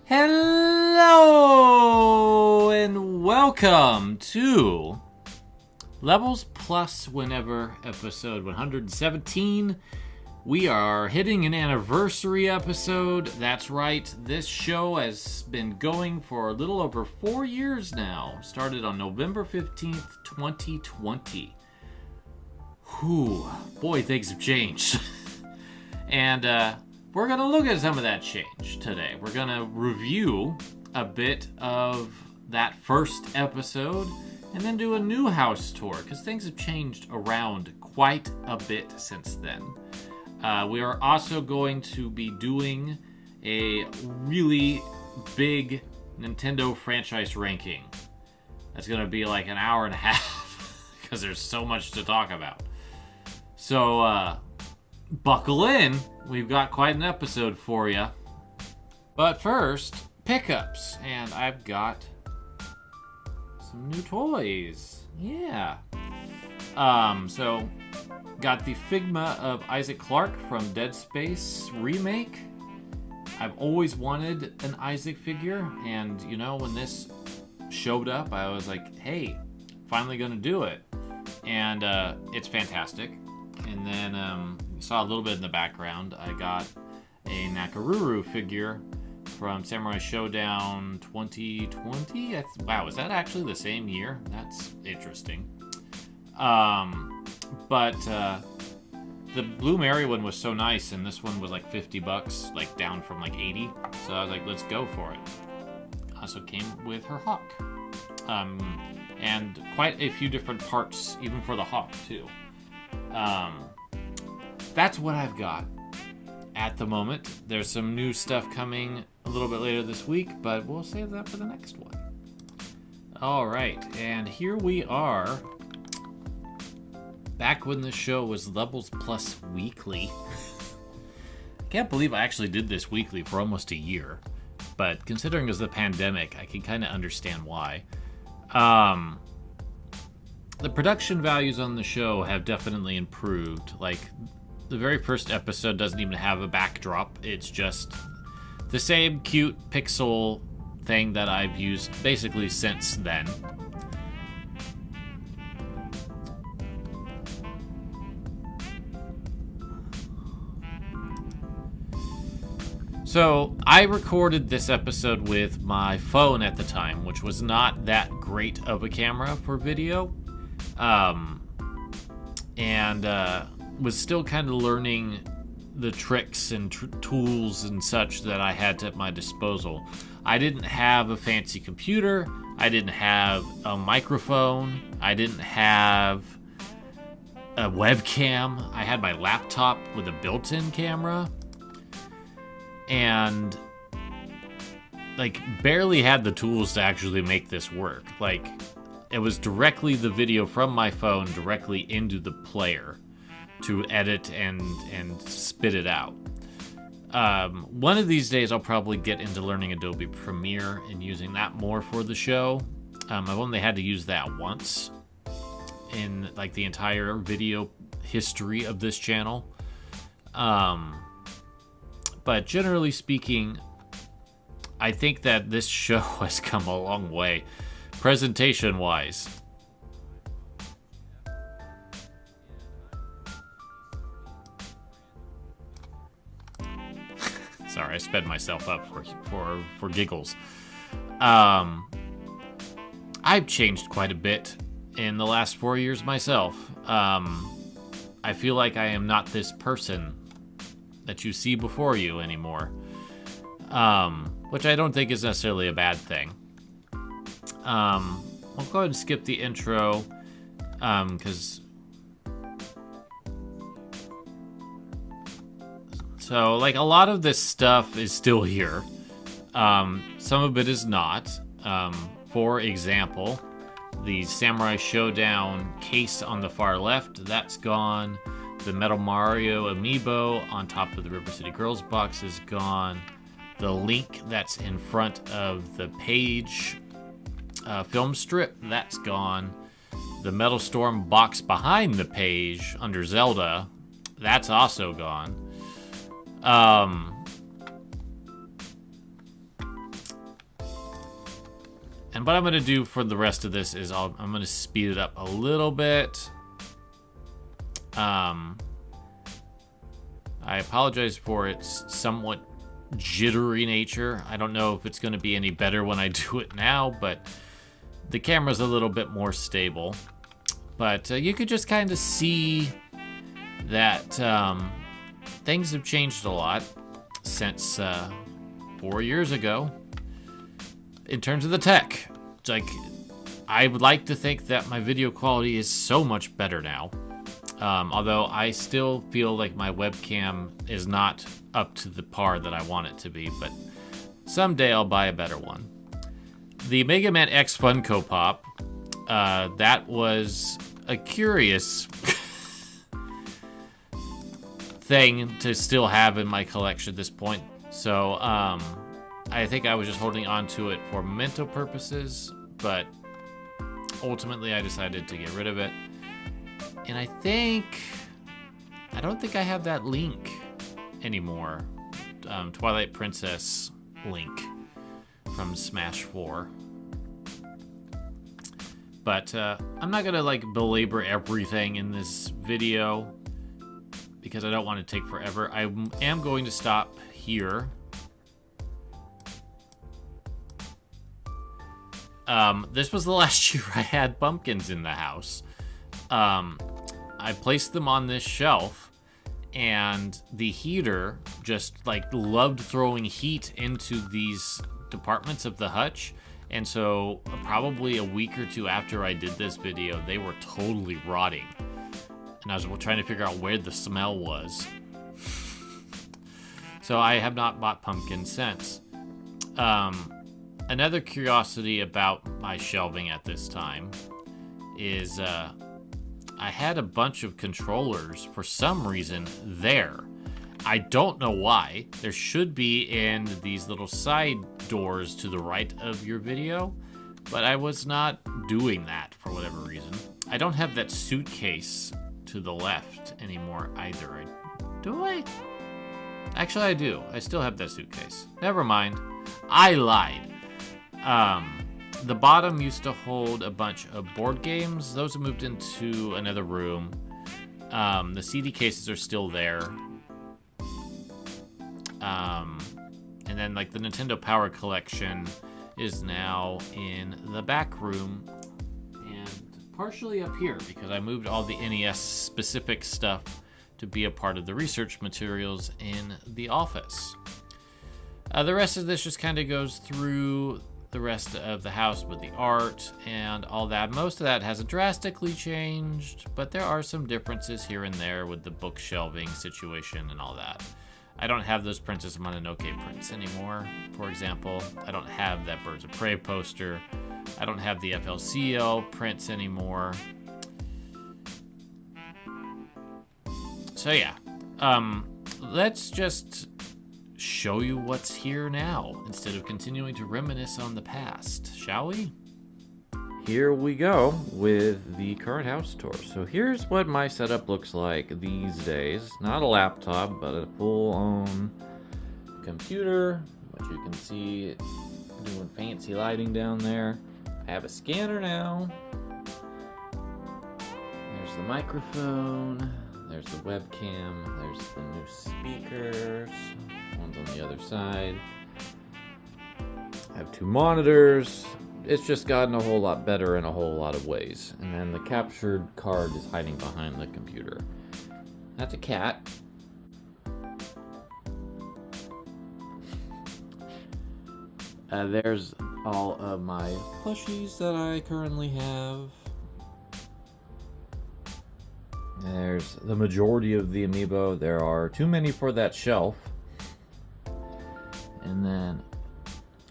Hello and welcome to Levels Plus Whenever episode 117. We are hitting an anniversary episode. That's right, this show has been going for a little over 4 years now. Started on November 15th, 2020. Whew, boy, things have changed. And we're going to look at some of that change today. We're going to review a bit of that first episode and then do a new house tour because things have changed around quite a bit since then. We are also going to be doing a really big Nintendo franchise ranking. That's going to be like an hour and a half because there's so much to talk about. So, buckle in. We've got quite an episode for you. But first, pickups. And I've got some new toys. Yeah. So got the Figma of Isaac Clarke from Dead Space remake. I've always wanted an Isaac figure, and you know, when this showed up, I was like, hey, finally gonna do it. And it's fantastic. And then you saw a little bit in the background, I got a Nakaruru figure from Samurai Showdown 2020. Wow, is that actually the same year? That's interesting. But the Blue Mary one was so nice, and this one was like $50, like down from like 80. So I was like, let's go for it. Also came with her hawk, and quite a few different parts, even for the hawk too. That's what I've got at the moment. There's some new stuff coming a little bit later this week, but we'll save that for the next one. All right, and here we are. Back when the show was Levels Plus Weekly. I can't believe I actually did this weekly for almost a year. But considering it was the pandemic, I can kind of understand why. The production values on the show have definitely improved. Like, the very first episode doesn't even have a backdrop. It's just the same cute pixel thing that I've used basically since then. So, I recorded this episode with my phone at the time, which was not that great of a camera for video. Was still kind of learning the tricks and tools and such that I had at my disposal. I didn't have a fancy computer. I didn't have a microphone. I didn't have a webcam. I had my laptop with a built-in camera. And like barely had the tools to actually make this work. Like it was directly the video from my phone directly into the player to edit and spit it out. One of these days I'll probably get into learning Adobe Premiere and using that more for the show. I've only had to use that once in like the entire video history of this channel. But generally speaking, I think that this show has come a long way, presentation-wise. Sorry, I sped myself up for giggles. I've changed quite a bit in the last 4 years myself. I feel like I am not this person that you see before you anymore, which I don't think is necessarily a bad thing. I'll go ahead and skip the intro, because so like a lot of this stuff is still here. Some of it is not. For example, the Samurai Showdown case on the far left, that's gone. The Metal Mario amiibo on top of the River City Girls box is gone. The Link that's in front of the page film strip, that's gone. The Metal Storm box behind the page under Zelda, that's also gone. And what I'm going to do for the rest of this is I'm going to speed it up a little bit. I apologize for its somewhat jittery nature. I don't know if it's going to be any better when I do it now, but the camera's a little bit more stable. But you could just kind of see that things have changed a lot since 4 years ago in terms of the tech. It's like, I would like to think that my video quality is so much better now. Although I still feel like my webcam is not up to the par that I want it to be, but someday I'll buy a better one. The Mega Man X Funko Pop, that was a curious thing to still have in my collection at this point. So I think I was just holding on to it for memento purposes, but ultimately I decided to get rid of it. And I don't think I have that Link anymore. Twilight Princess Link from Smash 4. But I'm not gonna like belabor everything in this video because I don't want to take forever. I am going to stop here. This was the last year I had pumpkins in the house. I placed them on this shelf, and the heater just like loved throwing heat into these departments of the hutch. And so probably a week or two after I did this video, they were totally rotting. And I was trying to figure out where the smell was. So I have not bought pumpkins since. Another curiosity about my shelving at this time is I had a bunch of controllers for some reason there. I don't know why. There should be in these little side doors to the right of your video, but I was not doing that for whatever reason. I don't have that suitcase to the left anymore either. Do I? Actually, I do. I still have that suitcase. Never mind. I lied. The bottom used to hold a bunch of board games. Those have moved into another room. The CD cases are still there. And then like the Nintendo Power Collection is now in the back room and partially up here because I moved all the NES specific stuff to be a part of the research materials in the office. The rest of this just kind of goes through the rest of the house with the art and all that. Most of that hasn't drastically changed, but there are some differences here and there with the book shelving situation and all that. I don't have those Princess Mononoke prints anymore, for example. I don't have that Birds of Prey poster. I don't have the FLCL prints anymore. So yeah, let's just show you what's here now instead of continuing to reminisce on the past, shall we? Here we go with the current house tour. So here's what my setup looks like these days. Not a laptop, but a full-on computer, which you can see doing fancy lighting down there. I have a scanner now. There's the microphone. There's the webcam. There's the new speakers. One's on the other side. I have two monitors. It's just gotten a whole lot better in a whole lot of ways. And then the captured card is hiding behind the computer. That's a cat. There's all of my plushies that I currently have. There's the majority of the amiibo. There are too many for that shelf. And then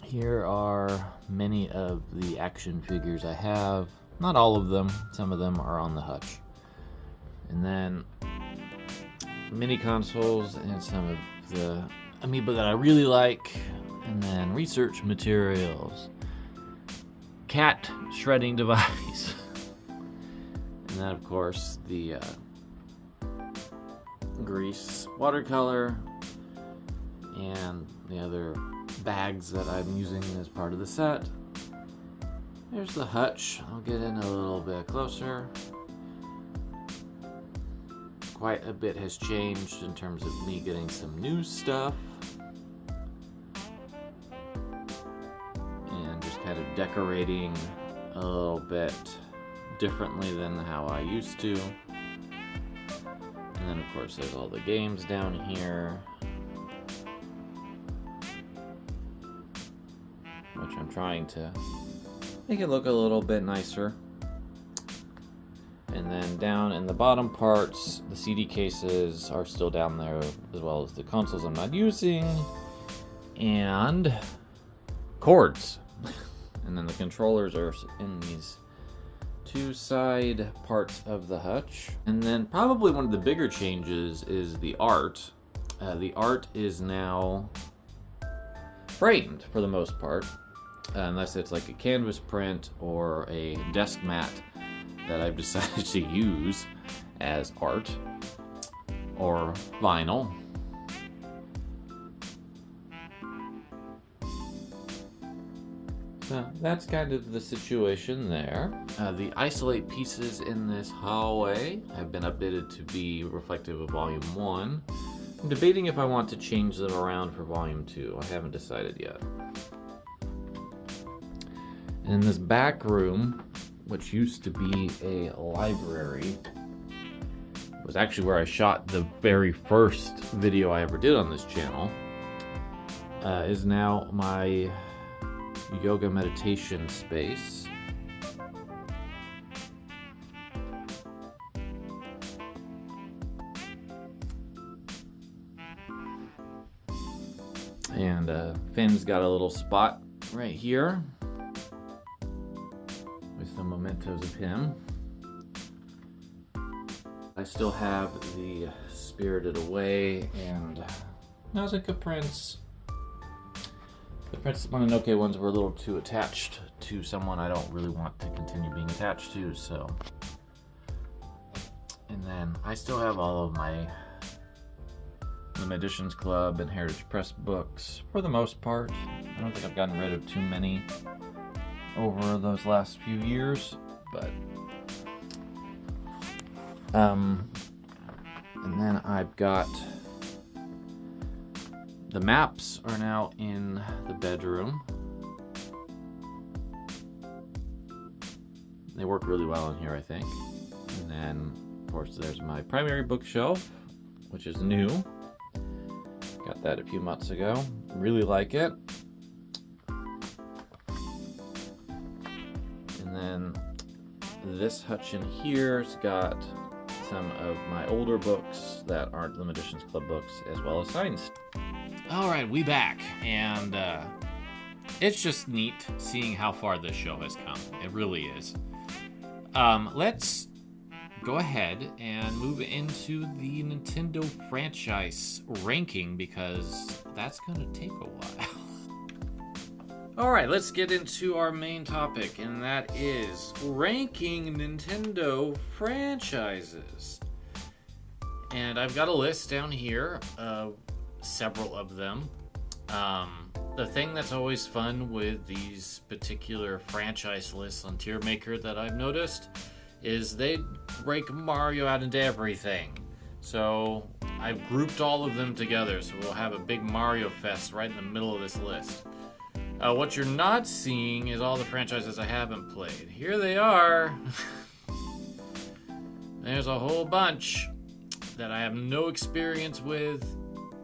here are many of the action figures I have. Not all of them. Some of them are on the hutch. And then mini consoles and some of the amiibo that I really like. And then research materials. Cat shredding device. And then of course the grease watercolor and the other bags that I'm using as part of the set. There's the hutch. I'll get in a little bit closer. Quite a bit has changed in terms of me getting some new stuff. And just kind of decorating a little bit differently than how I used to. And then of course there's all the games down here, which I'm trying to make it look a little bit nicer. And then down in the bottom parts, the CD cases are still down there, as well as the consoles I'm not using, and cords. And then the controllers are in these two side parts of the hutch. And then probably one of the bigger changes is the art. The art is now framed for the most part, unless it's like a canvas print or a desk mat that I've decided to use as art, or vinyl. So that's kind of the situation there. The isolate pieces in this hallway have been updated to be reflective of Volume 1. I'm debating if I want to change them around for Volume 2. I haven't decided yet. In this back room, which used to be a library, was actually where I shot the very first video I ever did on this channel, is now my yoga meditation space. And Finn's got a little spot right here with some mementos of him. I still have the Spirited Away and Nausicaa prints. The Princess Mononoke ones were a little too attached to someone I don't really want to continue being attached to, so. And then I still have all of my Limited Editions Club and Heritage Press books for the most part. I don't think I've gotten rid of too many over those last few years, but and then I've got the maps are now in the bedroom. They work really well in here, I think. And then, of course, there's my primary bookshelf, which is new. Got that a few months ago. Really like it. And then this hutch in here's got some of my older books that aren't Limited Editions Club books, as well as signs. All right, we back, and it's just neat seeing how far this show has come. It really is. Let's go ahead and move into the Nintendo franchise ranking, because that's going to take a while. All right, let's get into our main topic, and that is ranking Nintendo franchises. And I've got a list down here of several of them. The thing that's always fun with these particular franchise lists on Tier Maker that I've noticed is they break Mario out into everything. So I've grouped all of them together, so we'll have a big Mario Fest right in the middle of this list. What you're not seeing is all the franchises I haven't played. Here they are. There's a whole bunch that I have no experience with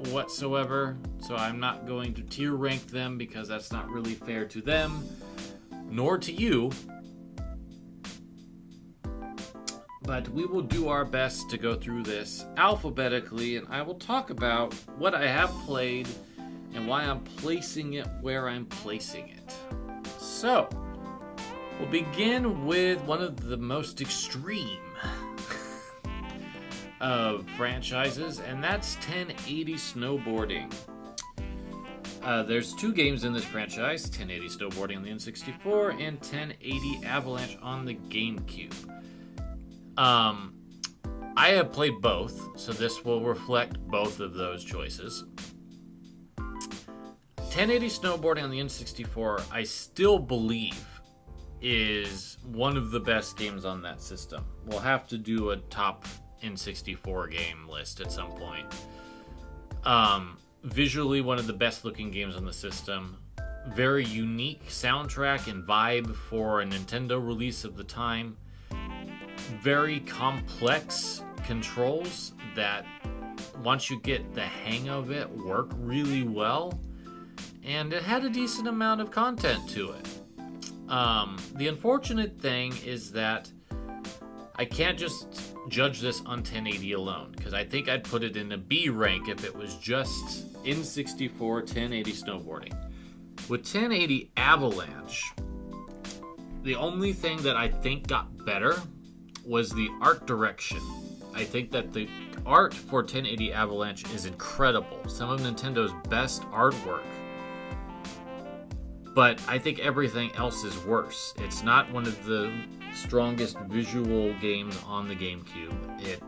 whatsoever, so I'm not going to tier rank them because that's not really fair to them, nor to you. But we will do our best to go through this alphabetically, and I will talk about what I have played and why I'm placing it where I'm placing it. So, we'll begin with one of the most extreme of franchises, and that's 1080 Snowboarding. There's two games in this franchise, 1080 Snowboarding on the N64 and 1080 Avalanche on the GameCube. I have played both, so this will reflect both of those choices. 1080 Snowboarding on the N64, I still believe, is one of the best games on that system. We'll have to do a top N64 game list at some point. Visually, one of the best looking games on the system. Very unique soundtrack and vibe for a Nintendo release of the time. Very complex controls that, once you get the hang of it, work really well. And it had a decent amount of content to it. The unfortunate thing is that I can't just judge this on 1080 alone, because I think I'd put it in a B rank if it was just N64 1080 snowboarding. With 1080 Avalanche, the only thing that I think got better was the art direction. I think that the art for 1080 Avalanche is incredible. Some of Nintendo's best artwork. But I think everything else is worse. It's not one of the strongest visual games on the GameCube. It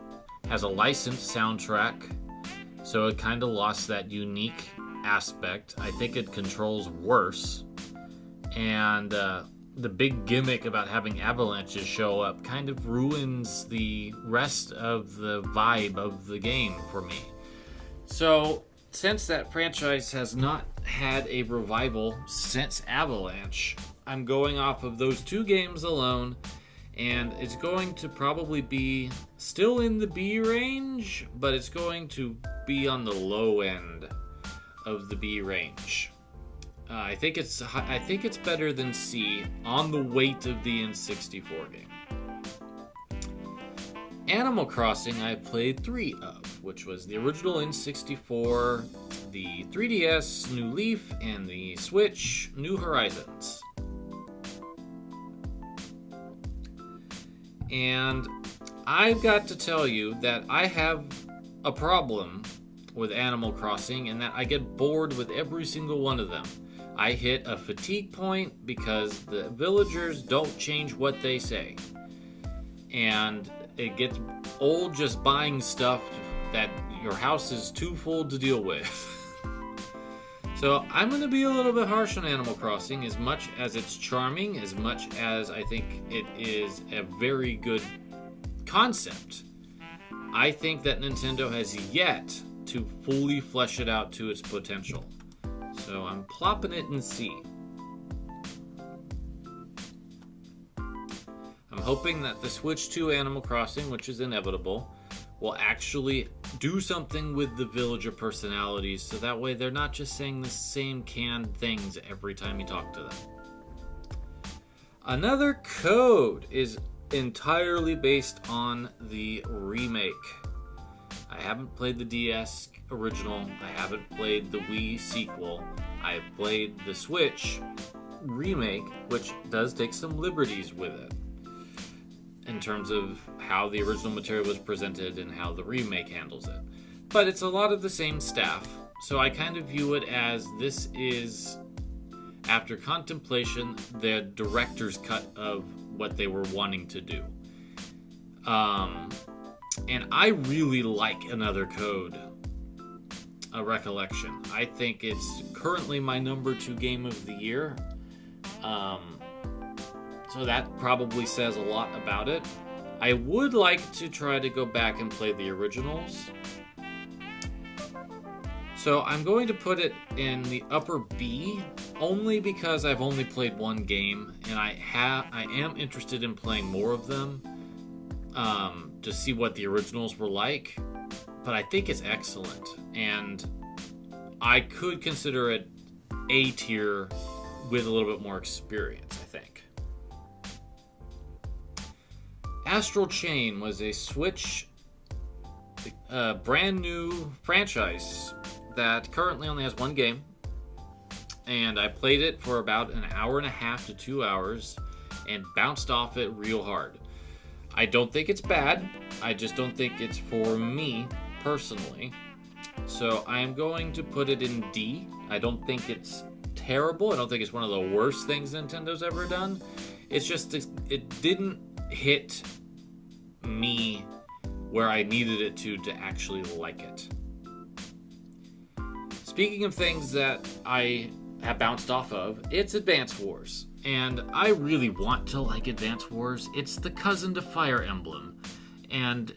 has a licensed soundtrack, so it kind of lost that unique aspect. I think it controls worse. And the big gimmick about having avalanches show up kind of ruins the rest of the vibe of the game for me. So, since that franchise has not had a revival since Avalanche, I'm going off of those two games alone, and it's going to probably be still in the B range, but it's going to be on the low end of the B range. I think it's better than C on the weight of the N64 game. Animal Crossing I played 3 of, which was the original N64, the 3DS New Leaf, and the Switch New Horizons. And I've got to tell you that I have a problem with Animal Crossing in that I get bored with every single one of them. I hit a fatigue point because the villagers don't change what they say. And it gets old just buying stuff that your house is too full to deal with. So I'm going to be a little bit harsh on Animal Crossing, as much as it's charming, as much as I think it is a very good concept. I think that Nintendo has yet to fully flesh it out to its potential. So I'm plopping it in C. I'm hoping that the Switch to Animal Crossing, which is inevitable, will actually do something with the villager personalities, so that way they're not just saying the same canned things every time you talk to them. Another code is entirely based on the remake. I haven't played the DS original, I haven't played the Wii sequel, I've played the Switch remake, which does take some liberties with it in terms of how the original material was presented and how the remake handles it. But it's a lot of the same staff, so I kind of view it as this is, after contemplation, the director's cut of what they were wanting to do. And I really like Another Code, A Recollection. I think it's currently my number 2 game of the year. So that probably says a lot about it. I would like to try to go back and play the originals. So I'm going to put it in the upper B, only because I've only played one game, and I am interested in playing more of them to see what the originals were like. But I think it's excellent, and I could consider it A tier with a little bit more experience, I think. Astral Chain was a Switch brand new franchise that currently only has one game, and I played it for about an hour and a half to 2 hours and bounced off it real hard. I don't think it's bad, I just don't think it's for me personally, so I'm going to put it in D. I don't think it's terrible, I don't think it's one of the worst things Nintendo's ever done. It's just, it didn't hit me where I needed it to actually like it. Speaking of things that I have bounced off of, it's Advance Wars. And I really want to like Advance Wars. It's the cousin to Fire Emblem. And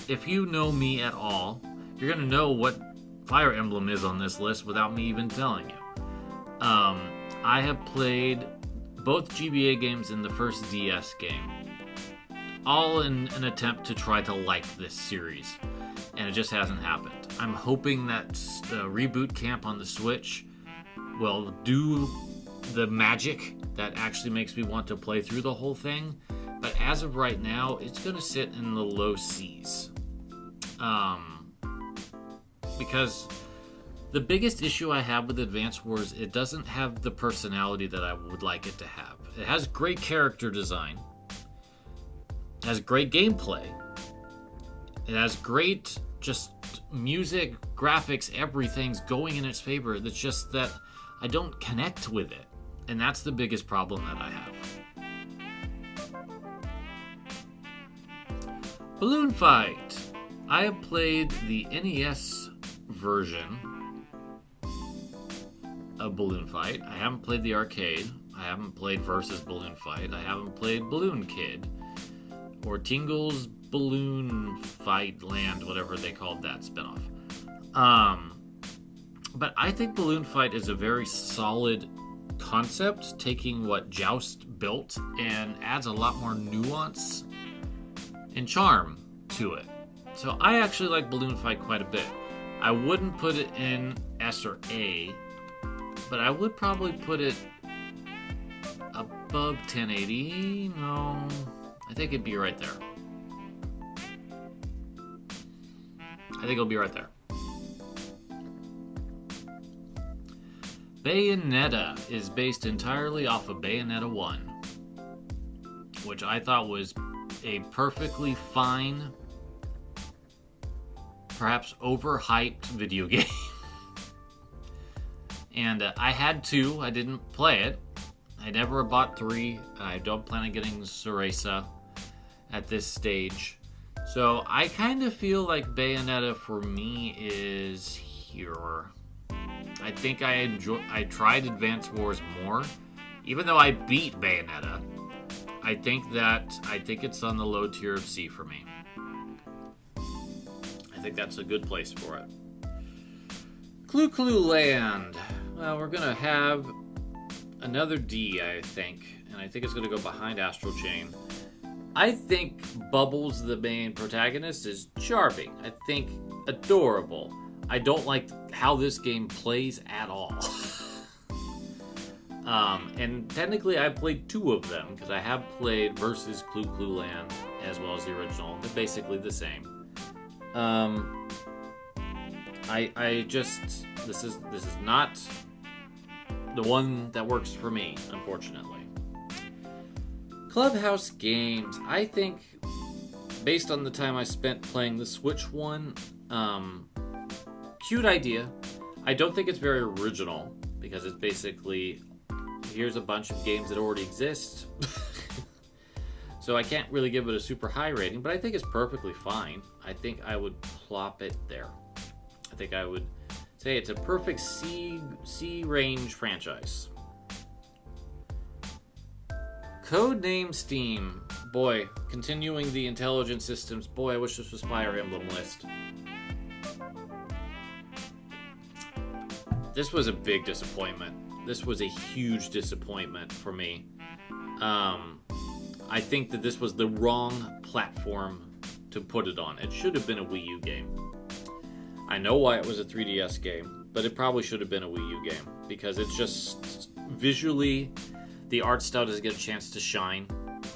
if you know me at all, you're going to know what Fire Emblem is on this list without me even telling you. I have played both GBA games and the first DS game, all in an attempt to try to like this series, and it just hasn't happened. I'm hoping that Reboot Camp on the Switch will do the magic that actually makes me want to play through the whole thing, but as of right now, it's going to sit in the low C's. Because the biggest issue I have with Advance Wars, it doesn't have the personality that I would like it to have. It has great character design. It has great gameplay. It has great just music, graphics, everything's going in its favor. It's just that I don't connect with it. And that's the biggest problem that I have. Balloon Fight. I have played the NES version of Balloon Fight. I haven't played the arcade. I haven't played Versus Balloon Fight. I haven't played Balloon Kid or Tingle's Balloon Fight Land, whatever they called that spinoff. But I think Balloon Fight is a very solid concept, taking what Joust built and adds a lot more nuance and charm to it. So I actually like Balloon Fight quite a bit. I wouldn't put it in S or A, but I would probably put it above 1080. No, I think it'd be right there. I think it'll be right there. Bayonetta is based entirely off of Bayonetta 1, which I thought was a perfectly fine, perhaps overhyped video game. And I had 2. I didn't play it. I never bought 3. I don't plan on getting Cereza at this stage. So I kind of feel like Bayonetta for me is here. I think I tried Advance Wars more. Even though I beat Bayonetta, I think it's on the low tier of C for me. I think that's a good place for it. Clue Clue Land. Well, we're going to have another D, I think. And I think it's going to go behind Astral Chain. I think Bubbles, the main protagonist, is charming. I think adorable. I don't like how this game plays at all. And technically I played 2 of them, because I have played Versus Clue Clue Land as well as the original. They're basically the same. This is not the one that works for me, unfortunately. Clubhouse Games. I think, based on the time I spent playing the Switch one, cute idea. I don't think it's very original, because it's basically, here's a bunch of games that already exist. So I can't really give it a super high rating, but I think it's perfectly fine. I think I would plop it there. I think I would say it's a perfect C range franchise. Codename Steam. Boy, continuing the intelligent systems. Boy, I wish this was Fire Emblem list. This was a big disappointment. This was a huge disappointment for me. I think that this was the wrong platform to put it on. It should have been a Wii U game. I know why it was a 3DS game, but it probably should have been a Wii U game, because it's just visually, the art style doesn't get a chance to shine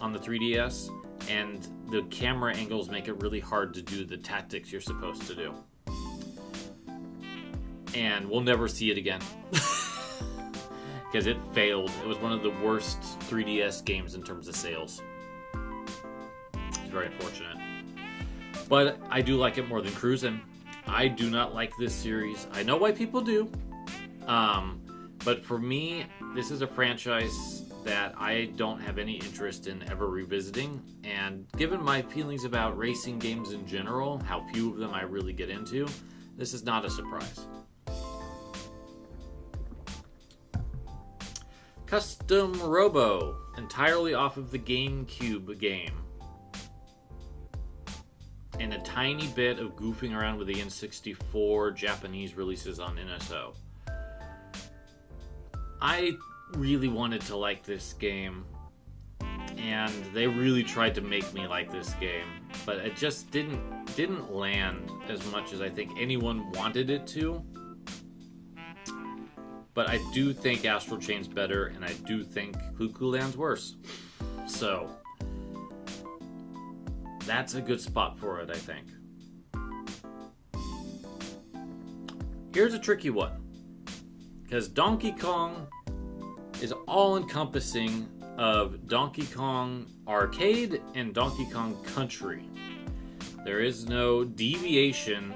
on the 3DS, and the camera angles make it really hard to do the tactics you're supposed to do. And we'll never see it again. Because it failed. It was one of the worst 3DS games in terms of sales. It's very unfortunate. But I do like it more than Cruisin'. I do not like this series. I know why people do. But for me, this is a franchise that I don't have any interest in ever revisiting. And given my feelings about racing games in general, how few of them I really get into, this is not a surprise. Custom Robo, entirely off of the GameCube game. And a tiny bit of goofing around with the N64 Japanese releases on NSO. I really wanted to like this game, and they really tried to make me like this game, but it just didn't land as much as I think anyone wanted it to. But I do think Astral Chain's better, and I do think Cuckoo Land's worse. So that's a good spot for it, I think. Here's a tricky one, because Donkey Kong is all-encompassing of Donkey Kong Arcade and Donkey Kong Country. There is no deviation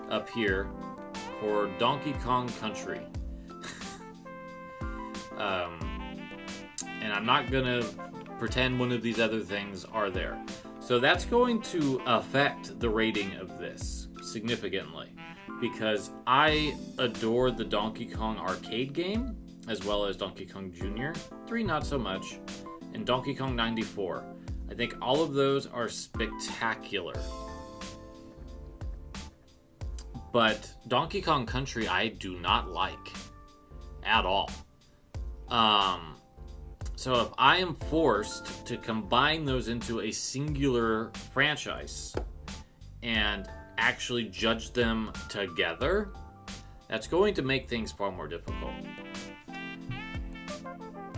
up here for Donkey Kong Country. And I'm not gonna pretend one of these other things are there. So that's going to affect the rating of this significantly, because I adore the Donkey Kong arcade game, as well as Donkey Kong Jr., 3 not so much, and Donkey Kong 94. I think all of those are spectacular. But Donkey Kong Country I do not like at all. So if I am forced to combine those into a singular franchise and actually judge them together, that's going to make things far more difficult.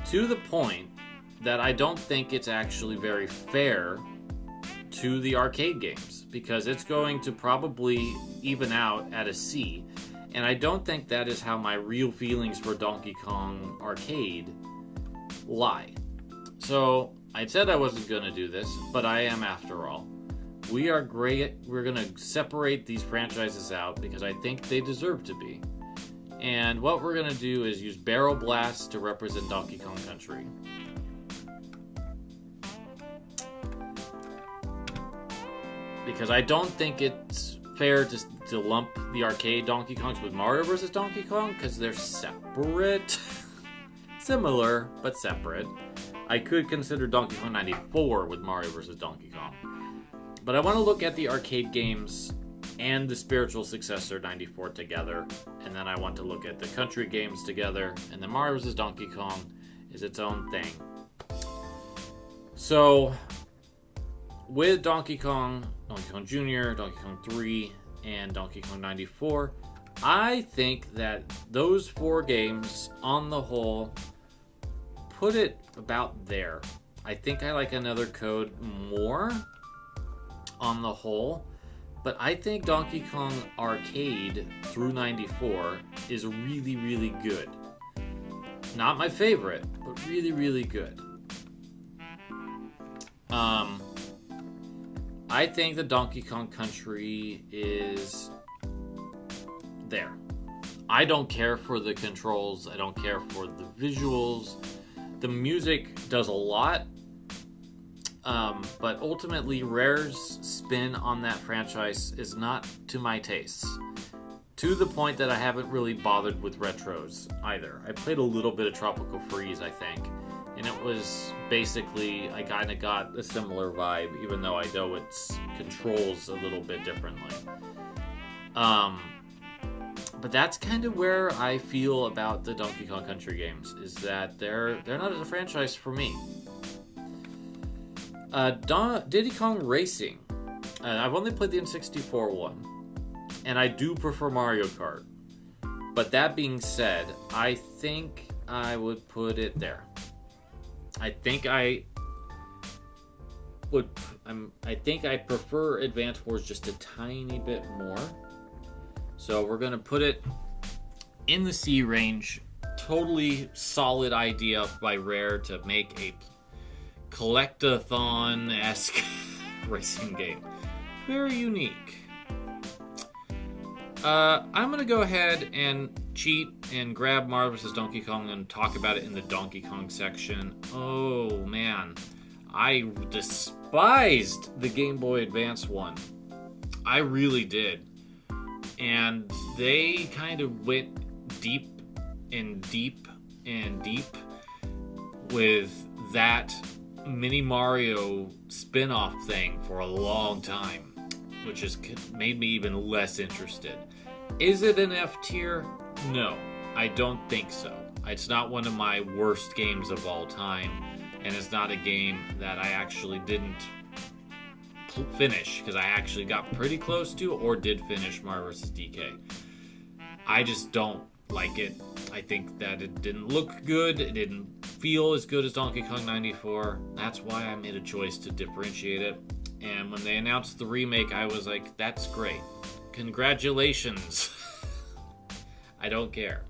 To the point that I don't think it's actually very fair to the arcade games, because it's going to probably even out at a C, and I don't think that is how my real feelings for Donkey Kong Arcade lie. So I said I wasn't going to do this, but I am after all. We are great. We're going to separate these franchises out because I think they deserve to be. And what we're going to do is use Barrel Blast to represent Donkey Kong Country. Because I don't think it's fair to lump the arcade Donkey Kongs with Mario vs. Donkey Kong, because they're separate. Similar, but separate. I could consider Donkey Kong 94 with Mario vs. Donkey Kong. But I want to look at the arcade games and the spiritual successor 94 together, and then I want to look at the country games together, and then Mario vs. Donkey Kong is its own thing. So, with Donkey Kong Jr., Donkey Kong 3, and Donkey Kong 94, I think that those 4 games, on the whole, put it about there. I think I like Another Code more, on the whole, but I think Donkey Kong Arcade through 94 is really, really good. Not my favorite, but really, really good. I think the Donkey Kong Country is there. I don't care for the controls. I don't care for the visuals. The music does a lot. But ultimately, Rare's spin on that franchise is not to my taste. To the point that I haven't really bothered with retros either. I played a little bit of Tropical Freeze, I think. And it was basically, I kind of got a similar vibe, even though I know its controls a little bit differently. But that's kind of where I feel about the Donkey Kong Country games, is that they're not a franchise for me. Diddy Kong Racing. I've only played the N64 one, and I do prefer Mario Kart. But that being said, I think I would put it there. I think I prefer Advance Wars just a tiny bit more. So we're gonna put it in the C range. Totally solid idea by Rare to make a collectathon-esque racing game. Very unique. I'm gonna go ahead and cheat and grab Mario vs. Donkey Kong and talk about it in the Donkey Kong section. Oh man, I despised the Game Boy Advance one. I really did. And they kind of went deep and deep and deep with that Mini Mario spin-off thing for a long time, which has made me even less interested. Is it an F tier? No, I don't think so. It's not one of my worst games of all time, and it's not a game that I actually didn't finish, because I actually got pretty close to or did finish Mario vs. DK. I just don't like it. I think that it didn't look good. It didn't feel as good as Donkey Kong 94. That's why I made a choice to differentiate it. And when they announced the remake, I was like, that's great. Congratulations. I don't care.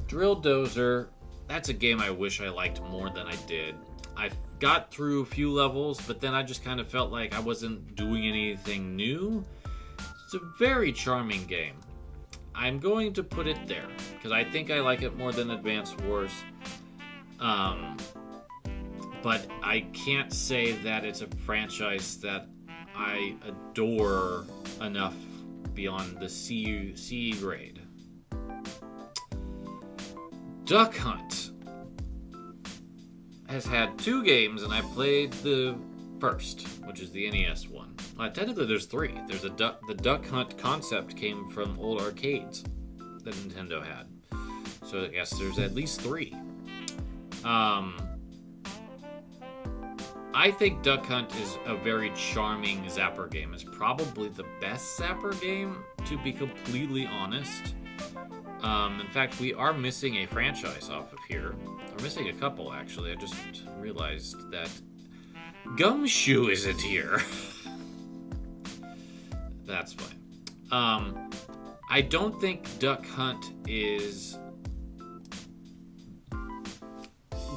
Drill Dozer, that's a game I wish I liked more than I did. I got through a few levels, but then I just kind of felt like I wasn't doing anything new. It's a very charming game. I'm going to put it there, because I think I like it more than Advance Wars. But I can't say that it's a franchise that I adore enough beyond the C grade. Duck Hunt has had 2 games, and I played the first, which is the NES one. Technically, there's 3. There's the Duck Hunt concept came from old arcades that Nintendo had, so I guess there's at least 3. I think Duck Hunt is a very charming Zapper game. It's probably the best Zapper game, to be completely honest. In fact, we are missing a franchise off of here. We're missing a couple, actually. I just realized that Gumshoe isn't here. That's fine. I don't think Duck Hunt is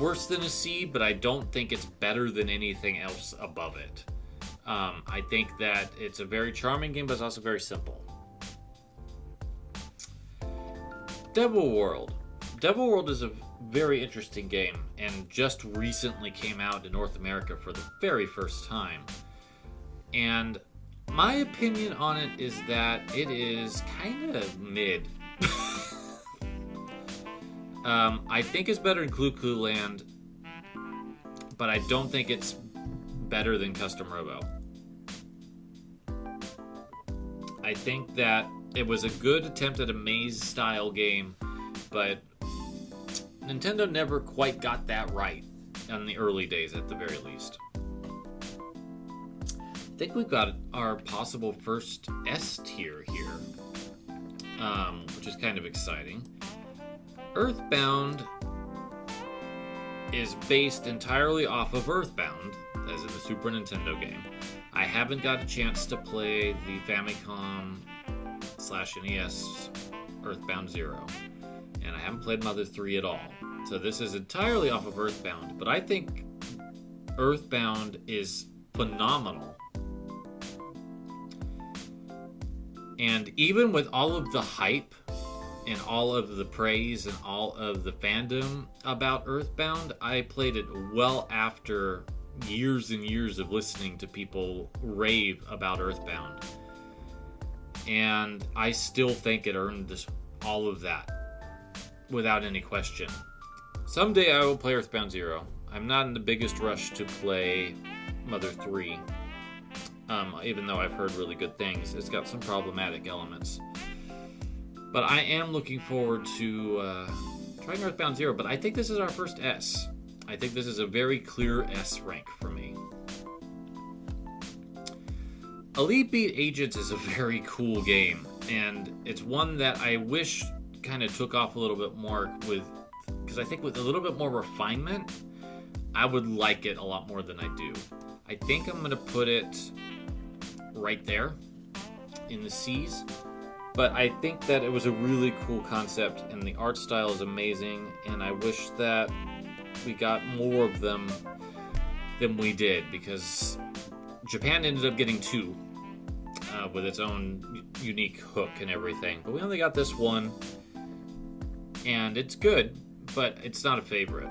worse than a C, but I don't think it's better than anything else above it. I think that it's a very charming game, but it's also very simple. Devil World. Devil World is a very interesting game, and just recently came out in North America for the very first time. And my opinion on it is that it is kind of mid. I think it's better than Clue Clue Land, but I don't think it's better than Custom Robo. I think that it was a good attempt at a maze-style game, but Nintendo never quite got that right in the early days, at the very least. I think we've got our possible first S tier here, which is kind of exciting. Earthbound is based entirely off of Earthbound, as in the Super Nintendo game. I haven't got a chance to play the Famicom/NES Earthbound 0, and I haven't played Mother 3 at all. So this is entirely off of Earthbound, but I think Earthbound is phenomenal. And even with all of the hype and all of the praise and all of the fandom about Earthbound, I played it well after years and years of listening to people rave about Earthbound. And I still think it earned all of that without any question. Someday I will play Earthbound 0. I'm not in the biggest rush to play Mother 3. Even though I've heard really good things. It's got some problematic elements. But I am looking forward to trying Earthbound 0, but I think this is our first S. I think this is a very clear S rank for me. Elite Beat Agents is a very cool game, and it's one that I wish kind of took off a little bit more because I think with a little bit more refinement, I would like it a lot more than I do. I think I'm going to put it right there in the C's. But I think that it was a really cool concept, and the art style is amazing, and I wish that we got more of them than we did, because Japan ended up getting 2 with its own unique hook and everything. But we only got this one, and it's good, but it's not a favorite.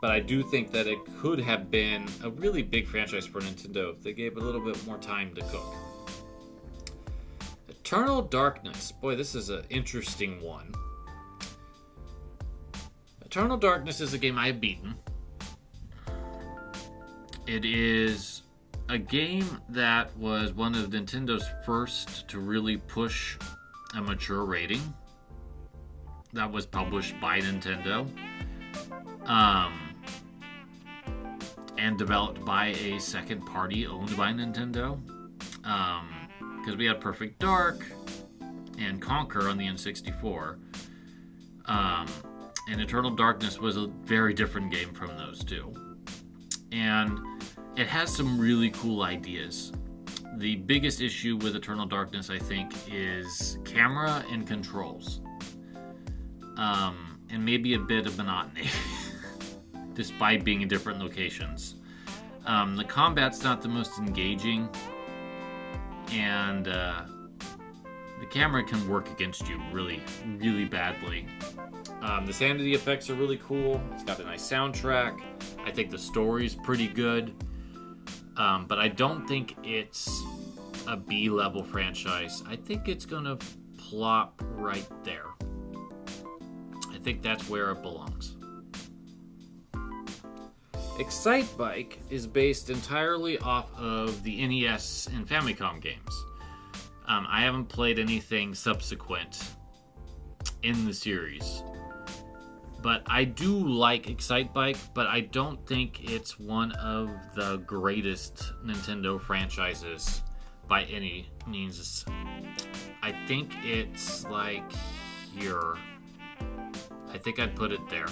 But I do think that it could have been a really big franchise for Nintendo if they gave it a little bit more time to cook. Eternal Darkness. Boy, this is an interesting one. Eternal Darkness is a game I have beaten. It is a game that was one of Nintendo's first to really push a mature rating that was published by Nintendo and developed by a second party owned by Nintendo, because we had Perfect Dark and Conquer on the N64, and Eternal Darkness was a very different game from those two, and it has some really cool ideas. The biggest issue with Eternal Darkness, I think, is camera and controls. And maybe a bit of monotony, despite being in different locations. The combat's not the most engaging, and the camera can work against you really, really badly. The sanity effects are really cool. It's got a nice soundtrack. I think the story's pretty good. But I don't think it's a B-level franchise. I think it's going to plop right there. I think that's where it belongs. Excitebike is based entirely off of the NES and Famicom games. I haven't played anything subsequent in the series. But I do like Excitebike, but I don't think it's one of the greatest Nintendo franchises by any means. I think it's like here. I think I'd put it there.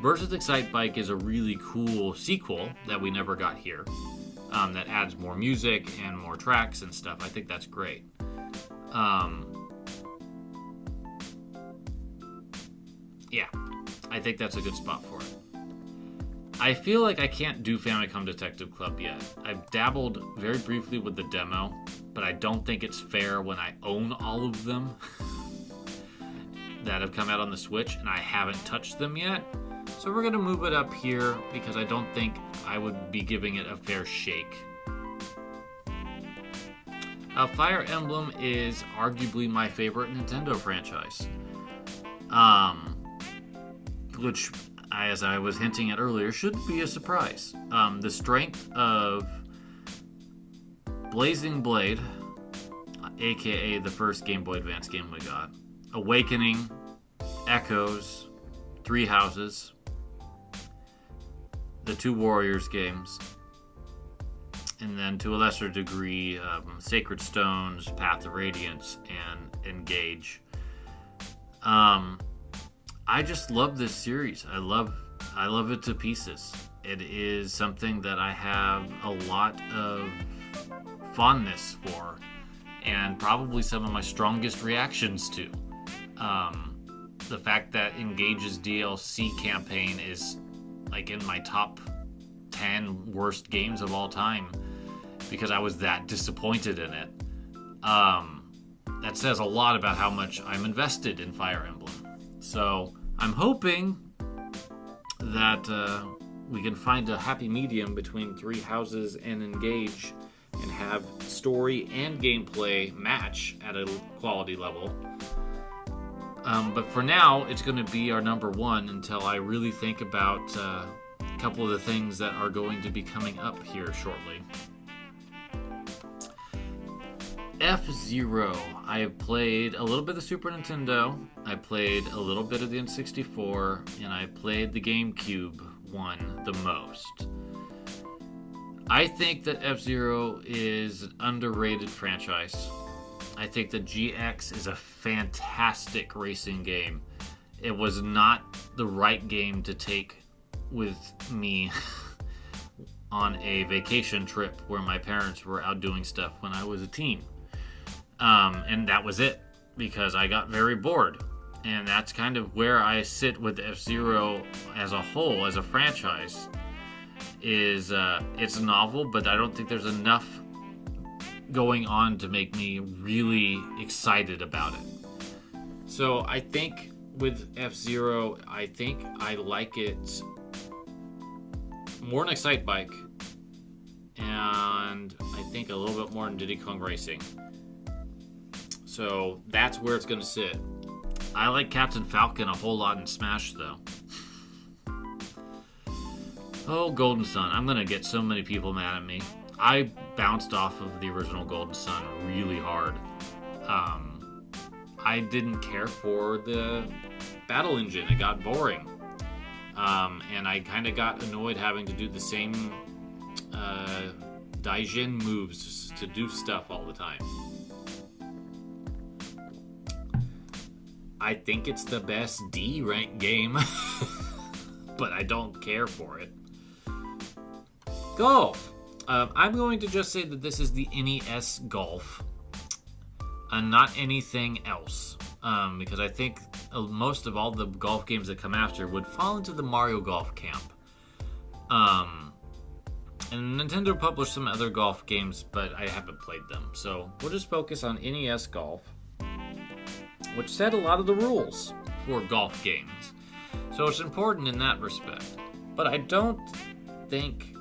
Versus Excitebike is a really cool sequel that we never got here, that adds more music and more tracks and stuff. I think that's great. Yeah. I think that's a good spot for it. I feel like I can't do Famicom Detective Club yet. I've dabbled very briefly with the demo, but I don't think it's fair when I own all of them that have come out on the Switch, and I haven't touched them yet. So we're going to move it up here because I don't think I would be giving it a fair shake. Fire Emblem is arguably my favorite Nintendo franchise. Which, as I was hinting at earlier, should be a surprise. The strength of Blazing Blade, aka the first Game Boy Advance game we got, Awakening, Echoes, Three Houses, the two Warriors games, and then to a lesser degree, Sacred Stones, Path of Radiance, and Engage. I just love this series. I love it to pieces. It is something that I have a lot of fondness for, and probably some of my strongest reactions to. The fact that Engage's DLC campaign is like in my top 10 worst games of all time because I was that disappointed in it. That says a lot about how much I'm invested in Fire Emblem. So I'm hoping that we can find a happy medium between Three Houses and Engage and have story and gameplay match at a quality level. But for now, it's going to be our number one until I really think about a couple of the things that are going to be coming up here shortly. F-Zero. I have played a little bit of the Super Nintendo, I played a little bit of the N64, and I played the GameCube one the most. I think that F-Zero is an underrated franchise. I think that GX is a fantastic racing game. It was not the right game to take with me on a vacation trip where my parents were out doing stuff when I was a teen. And that was it, because I got very bored. And that's kind of where I sit with F-Zero as a whole, as a franchise. Is it's novel, but I don't think there's enough going on to make me really excited about it. So I think with F-Zero, I think I like it more than Excitebike, and I think a little bit more than Diddy Kong Racing. So that's where it's going to sit. I like Captain Falcon a whole lot in Smash, though. Oh, Golden Sun. I'm going to get so many people mad at me. I bounced off of the original Golden Sun really hard. I didn't care for the battle engine. It got boring. And I kind of got annoyed having to do the same Daijin moves to do stuff all the time. I think it's the best D rank game, but I don't care for it. Golf. I'm going to just say that this is the NES Golf, and not anything else, because I think most of all the golf games that come after would fall into the Mario Golf camp. And Nintendo published some other golf games, but I haven't played them. So we'll just focus on NES Golf, which set a lot of the rules for golf games. So it's important in that respect. But I don't think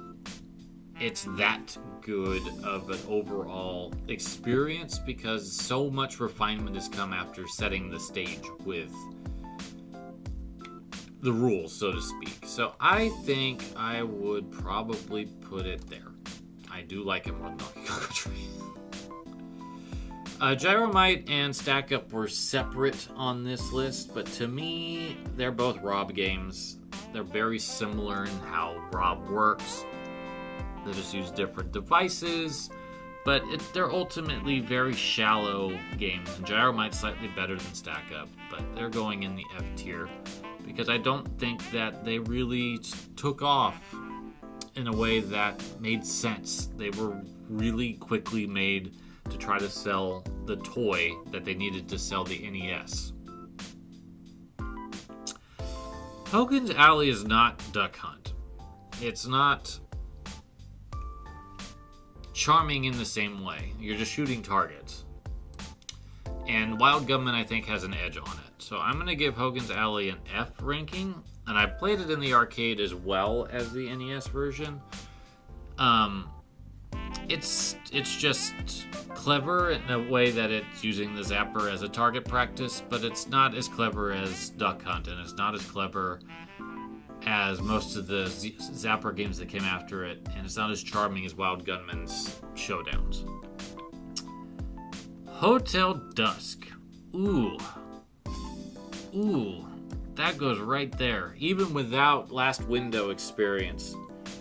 it's that good of an overall experience, because so much refinement has come after setting the stage with the rules, so to speak. So I think I would probably put it there. I do like it more than Donkey Kong Country. Gyromite and Stack Up were separate on this list, but to me, they're both Rob games. They're very similar in how Rob works. They just use different devices, but they're ultimately very shallow games. And Gyromite's slightly better than Stack Up, but they're going in the F tier, because I don't think that they really took off in a way that made sense. They were really quickly made to try to sell the toy that they needed to sell the NES. Hogan's Alley is not Duck Hunt. It's not charming in the same way. You're just shooting targets. And Wild Gunman, I think, has an edge on it. So I'm going to give Hogan's Alley an F ranking. And I played it in the arcade as well as the NES version. It's just clever in a way that it's using the zapper as a target practice, but it's not as clever as Duck Hunt, and it's not as clever as most of the zapper games that came after it, and it's not as charming as Wild Gunman's showdowns. Hotel Dusk. Ooh, that goes right there. Even without Last Window experience,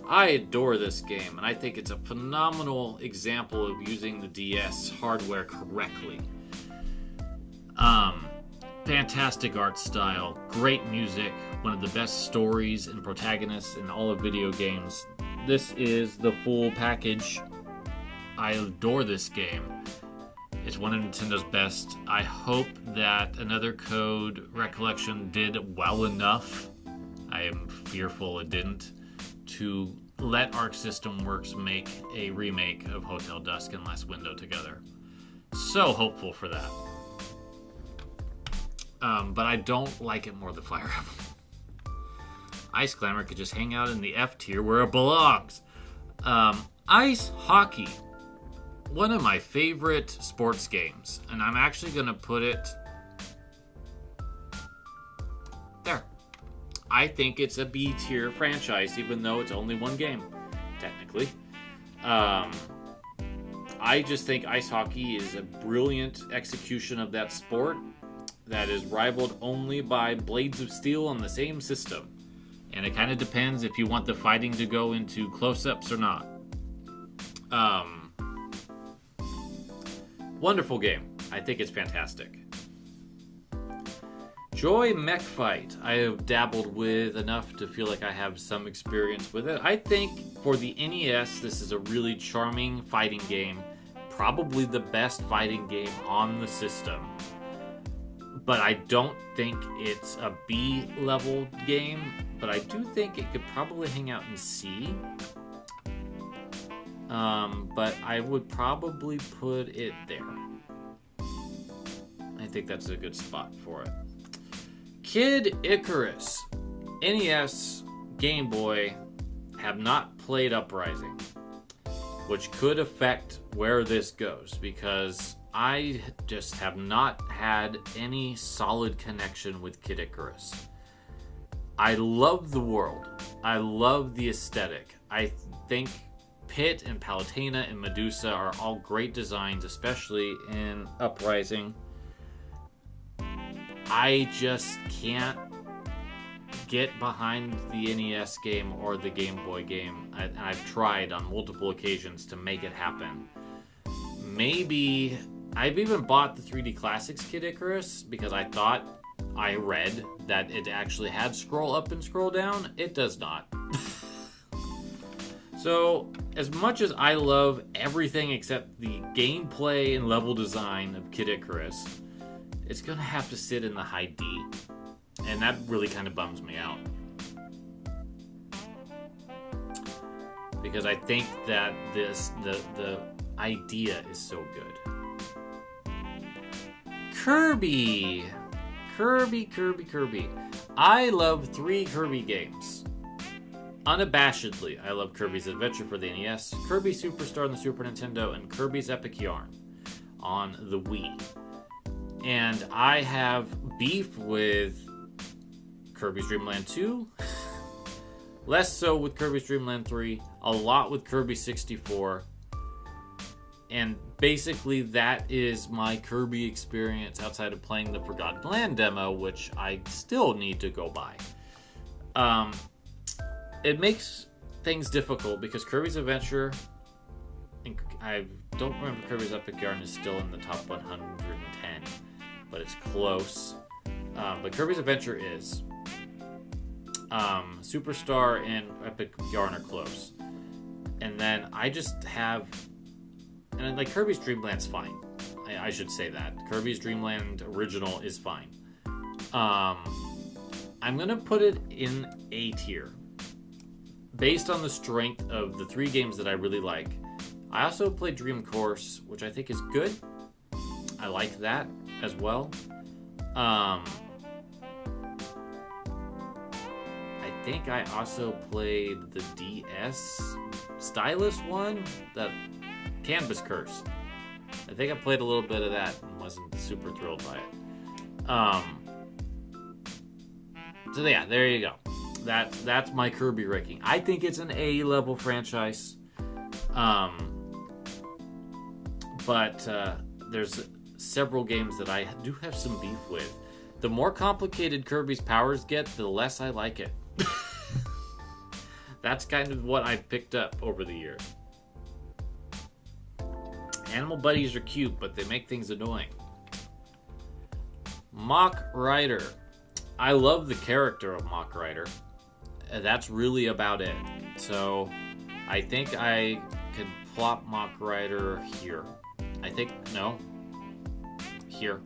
I adore this game, and I think it's a phenomenal example of using the DS hardware correctly. Fantastic art style, great music, one of the best stories and protagonists in all of video games. This is the full package. I adore this game. It's one of Nintendo's best. I hope that Another Code Recollection did well enough, I am fearful it didn't, to let Arc System Works make a remake of Hotel Dusk and Last Window together. So hopeful for that. But I don't like it more than Fire Emblem. Ice Climber could just hang out in the F tier where it belongs. Ice Hockey. One of my favorite sports games. And I'm actually going to put it there. I think it's a B tier franchise, even though it's only one game, technically. I just think ice hockey is a brilliant execution of that sport that is rivaled only by Blades of Steel on the same system. And it kind of depends if you want the fighting to go into close-ups or not. Wonderful game. I think it's fantastic. Joy Mech Fight. I have dabbled with enough to feel like I have some experience with it. I think for the NES, this is a really charming fighting game. Probably the best fighting game on the system. But I don't think it's a B-level game. But I do think it could probably hang out in C. But I would probably put it there. I think that's a good spot for it. Kid Icarus. NES, Game Boy have not played Uprising, which could affect where this goes, because I just have not had any solid connection with Kid Icarus. I love the world. I love the aesthetic. I think Pit and Palutena and Medusa are all great designs, especially in Uprising. I just can't get behind the NES game or the Game Boy game. And I've tried on multiple occasions to make it happen. Maybe I've even bought the 3D Classics Kid Icarus because I thought I read that it actually had scroll up and scroll down. It does not. So, as much as I love everything except the gameplay and level design of Kid Icarus, it's going to have to sit in the high D. And that really kind of bums me out. Because I think that the idea is so good. Kirby. I love 3 Kirby games. Unabashedly, I love Kirby's Adventure for the NES, Kirby Superstar on the Super Nintendo, and Kirby's Epic Yarn on the Wii. And I have beef with Kirby's Dream Land 2, less so with Kirby's Dream Land 3, a lot with Kirby 64, and basically that is my Kirby experience outside of playing the Forgotten Land demo, which I still need to go buy. It makes things difficult because Kirby's Adventure, and I don't remember Kirby's Epic Yarn is still in the top 110, but it's close. But Kirby's Adventure is. Superstar and Epic Yarn are close. And then I just have... And like Kirby's Dream Land's fine. I should say that. Kirby's Dream Land original is fine. I'm going to put it in A tier. Based on the strength of the 3 games that I really like. I also played Dream Course, which I think is good. I like that as well. I think I also played the DS Stylus one, that Canvas Curse. I think I played a little bit of that and wasn't super thrilled by it. So yeah, there you go. That's my Kirby ranking. I think it's an A level franchise. But there's several games that I do have some beef with. The more complicated Kirby's powers get, the less I like it. That's kind of what I've picked up over the years. Animal buddies are cute, but they make things annoying. Mach Rider. I love the character of Mach Rider. That's really about it. So I think I could plop Mach Rider here. Here.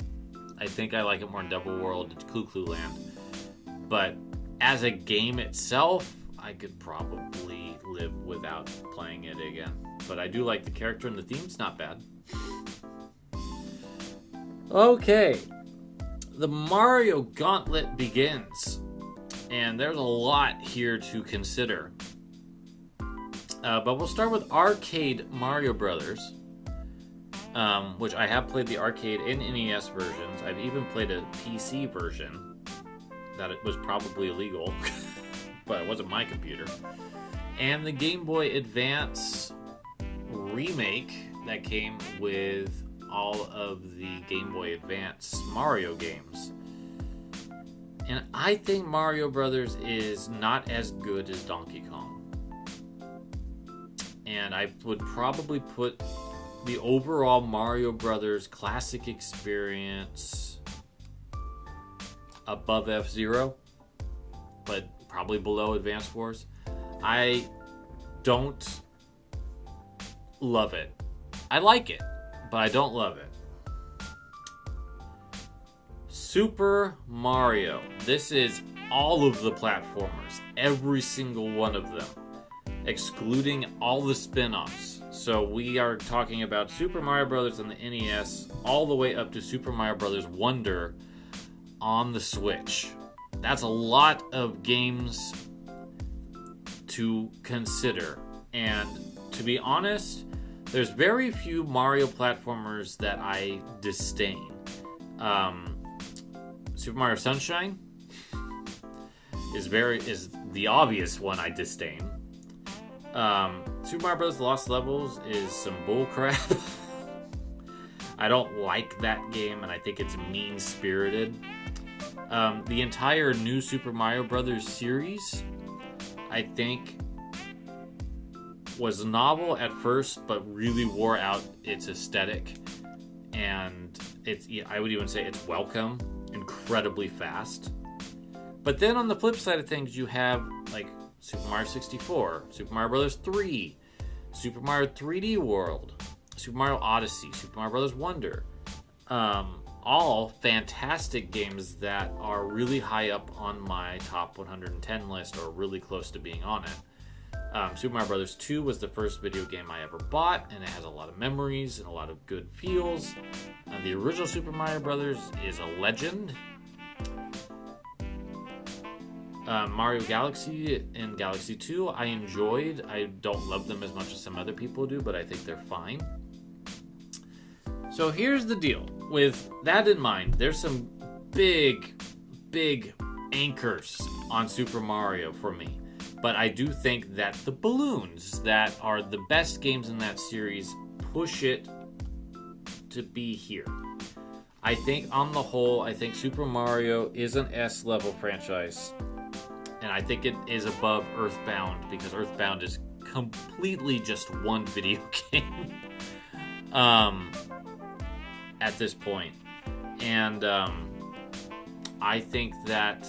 I think I like it more in Double World. It's Clue Land. But as a game itself, I could probably live without playing it again. But I do like the character and the theme's not bad. Okay. The Mario Gauntlet begins. And there's a lot here to consider. But we'll start with Arcade Mario Brothers. Which I have played the arcade and NES versions. I've even played a PC version that it was probably illegal, but it wasn't my computer. And the Game Boy Advance remake that came with all of the Game Boy Advance Mario games. And I think Mario Brothers is not as good as Donkey Kong. And I would probably put the overall Mario Brothers classic experience above F-Zero, but probably below Advance Wars. I don't love it. I like it, but I don't love it. Super Mario. This is all of the platformers, every single one of them, excluding all the spin-offs. So we are talking about Super Mario Bros. On the NES all the way up to Super Mario Bros. Wonder on the Switch. That's a lot of games to consider. And to be honest, there's very few Mario platformers that I disdain. Super Mario Sunshine is the obvious one I disdain. Super Mario Bros. Lost Levels is some bullcrap. I don't like that game, and I think it's mean-spirited. The entire new Super Mario Bros. Series, I think, was novel at first, but really wore out its aesthetic. And I would even say it's welcome incredibly fast. But then on the flip side of things, you have like Super Mario 64, Super Mario Bros. 3, Super Mario 3D World, Super Mario Odyssey, Super Mario Bros. Wonder. All fantastic games that are really high up on my top 110 list, or really close to being on it. Super Mario Bros. 2 was the first video game I ever bought, and it has a lot of memories and a lot of good feels. The original Super Mario Bros. Is a legend. Mario Galaxy and Galaxy 2 I enjoyed. I don't love them as much as some other people do, but I think they're fine. So here's the deal. With that in mind, there's some big anchors on Super Mario for me. But I do think that the balloons that are the best games in that series push it to be here. I think on the whole, I think Super Mario is an S-level franchise. And I think it is above Earthbound, because Earthbound is completely just one video game at this point. And I think that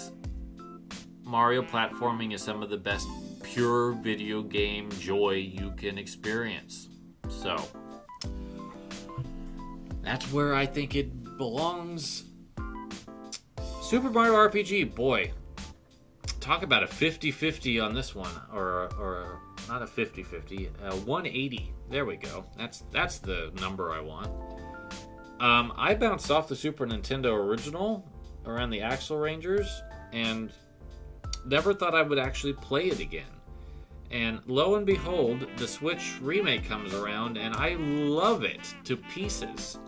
Mario platforming is some of the best pure video game joy you can experience. So that's where I think it belongs. Super Mario RPG, boy. Talk about a 50-50 on this one, or not a 50-50, 180. There we go. That's the number I want. I bounced off the Super Nintendo original around the Axel Rangers, and never thought I would actually play it again. And lo and behold, the Switch remake comes around, and I love it to pieces.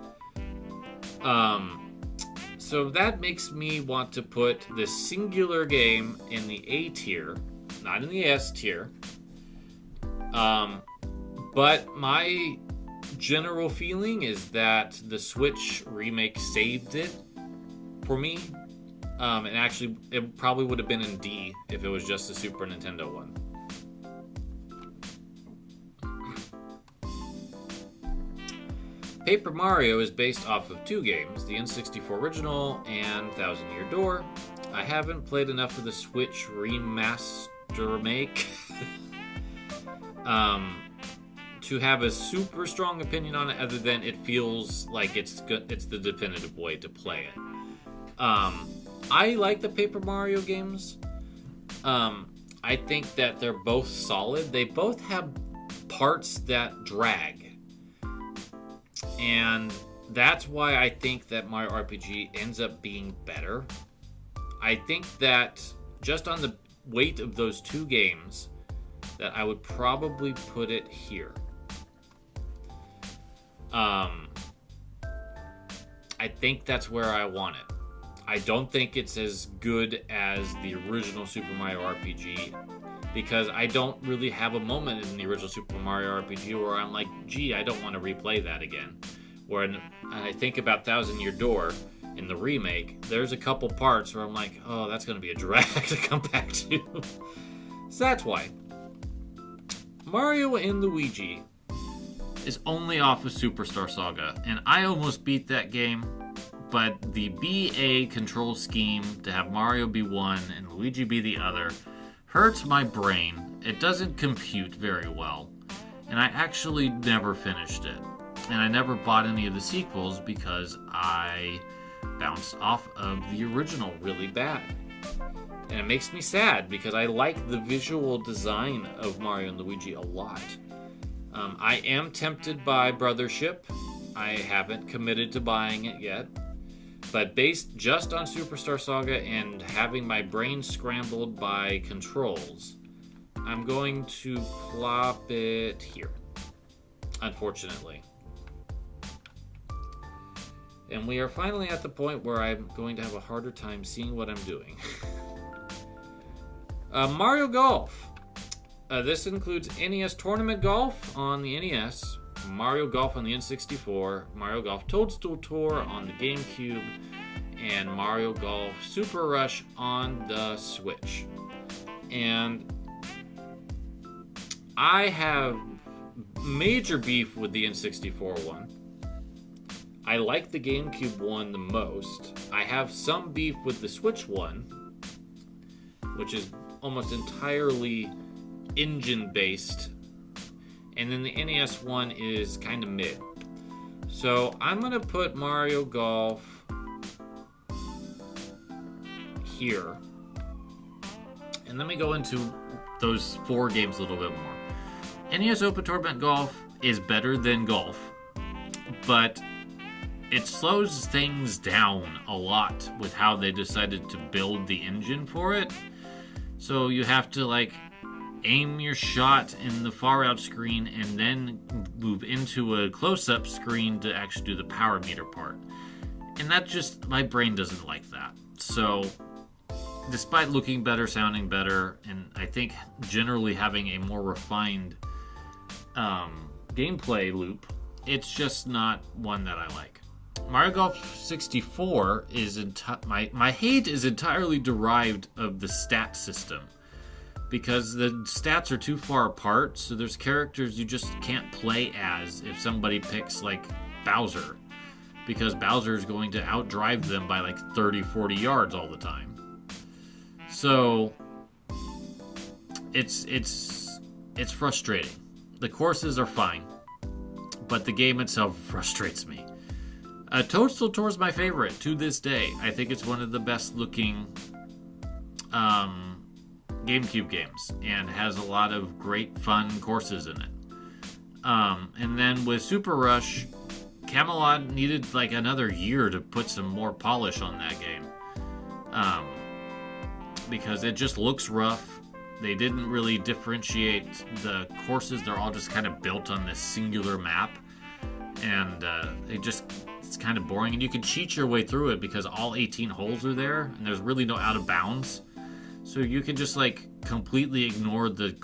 So that makes me want to put this singular game in the A tier, not in the S tier. But my general feeling is that the Switch remake saved it for me. And actually, it probably would have been in D if it was just the Super Nintendo one. Paper Mario is based off of two games, the N64 original and Thousand Year Door. I haven't played enough of the Switch remaster make to have a super strong opinion on it, other than it feels like it's good. It's the definitive way to play it. I like the Paper Mario games. I think that they're both solid. They both have parts that drag. And that's why I think that Mario RPG ends up being better. I think that just on the weight of those two games, that I would probably put it here. I think that's where I want it. I don't think it's as good as the original Super Mario RPG, because I don't really have a moment in the original Super Mario RPG where I'm like, gee, I don't want to replay that again. When I think about Thousand Year Door in the remake, there's a couple parts where I'm like, oh, that's going to be a drag to come back to. So that's why. Mario and Luigi is only off of Superstar Saga, and I almost beat that game, but the BA control scheme to have Mario be one and Luigi be the other hurts my brain. It doesn't compute very well, and I actually never finished it. And I never bought any of the sequels because I bounced off of the original really bad. And it makes me sad because I like the visual design of Mario and Luigi a lot. I am tempted by Brothership. I haven't committed to buying it yet. But based just on Superstar Saga and having my brain scrambled by controls, I'm going to plop it here, unfortunately. And we are finally at the point where I'm going to have a harder time seeing what I'm doing. Mario Golf. This includes NES Tournament Golf on the NES, Mario Golf on the N64, Mario Golf Toadstool Tour on the GameCube, and Mario Golf Super Rush on the Switch. And I have major beef with the N64 one. I like the GameCube one the most. I have some beef with the Switch one, which is almost entirely engine-based. And then the NES one is kind of mid. So I'm going to put Mario Golf here. And let me go into those 4 games a little bit more. NES Open Tournament Golf is better than Golf, but it slows things down a lot with how they decided to build the engine for it. So you have to like aim your shot in the far out screen and then move into a close-up screen to actually do the power meter part. And that just, my brain doesn't like that. So despite looking better, sounding better, and I think generally having a more refined gameplay loop, it's just not one that I like. Mario Golf 64 is my hate is entirely derived of the stat system, because the stats are too far apart. So there's characters you just can't play as if somebody picks like Bowser, because Bowser is going to outdrive them by like 30-40 yards all the time. So it's frustrating. The courses are fine, but the game itself frustrates me. Toadstool Tour is my favorite to this day. I think it's one of the best looking GameCube games and has a lot of great fun courses in it. And then with Super Rush, Camelot needed like another year to put some more polish on that game, because it just looks rough. They didn't really differentiate the courses. They're all just kind of built on this singular map, and it's kind of boring, and you can cheat your way through it because all 18 holes are there and there's really no out of bounds. So you can just like completely ignore the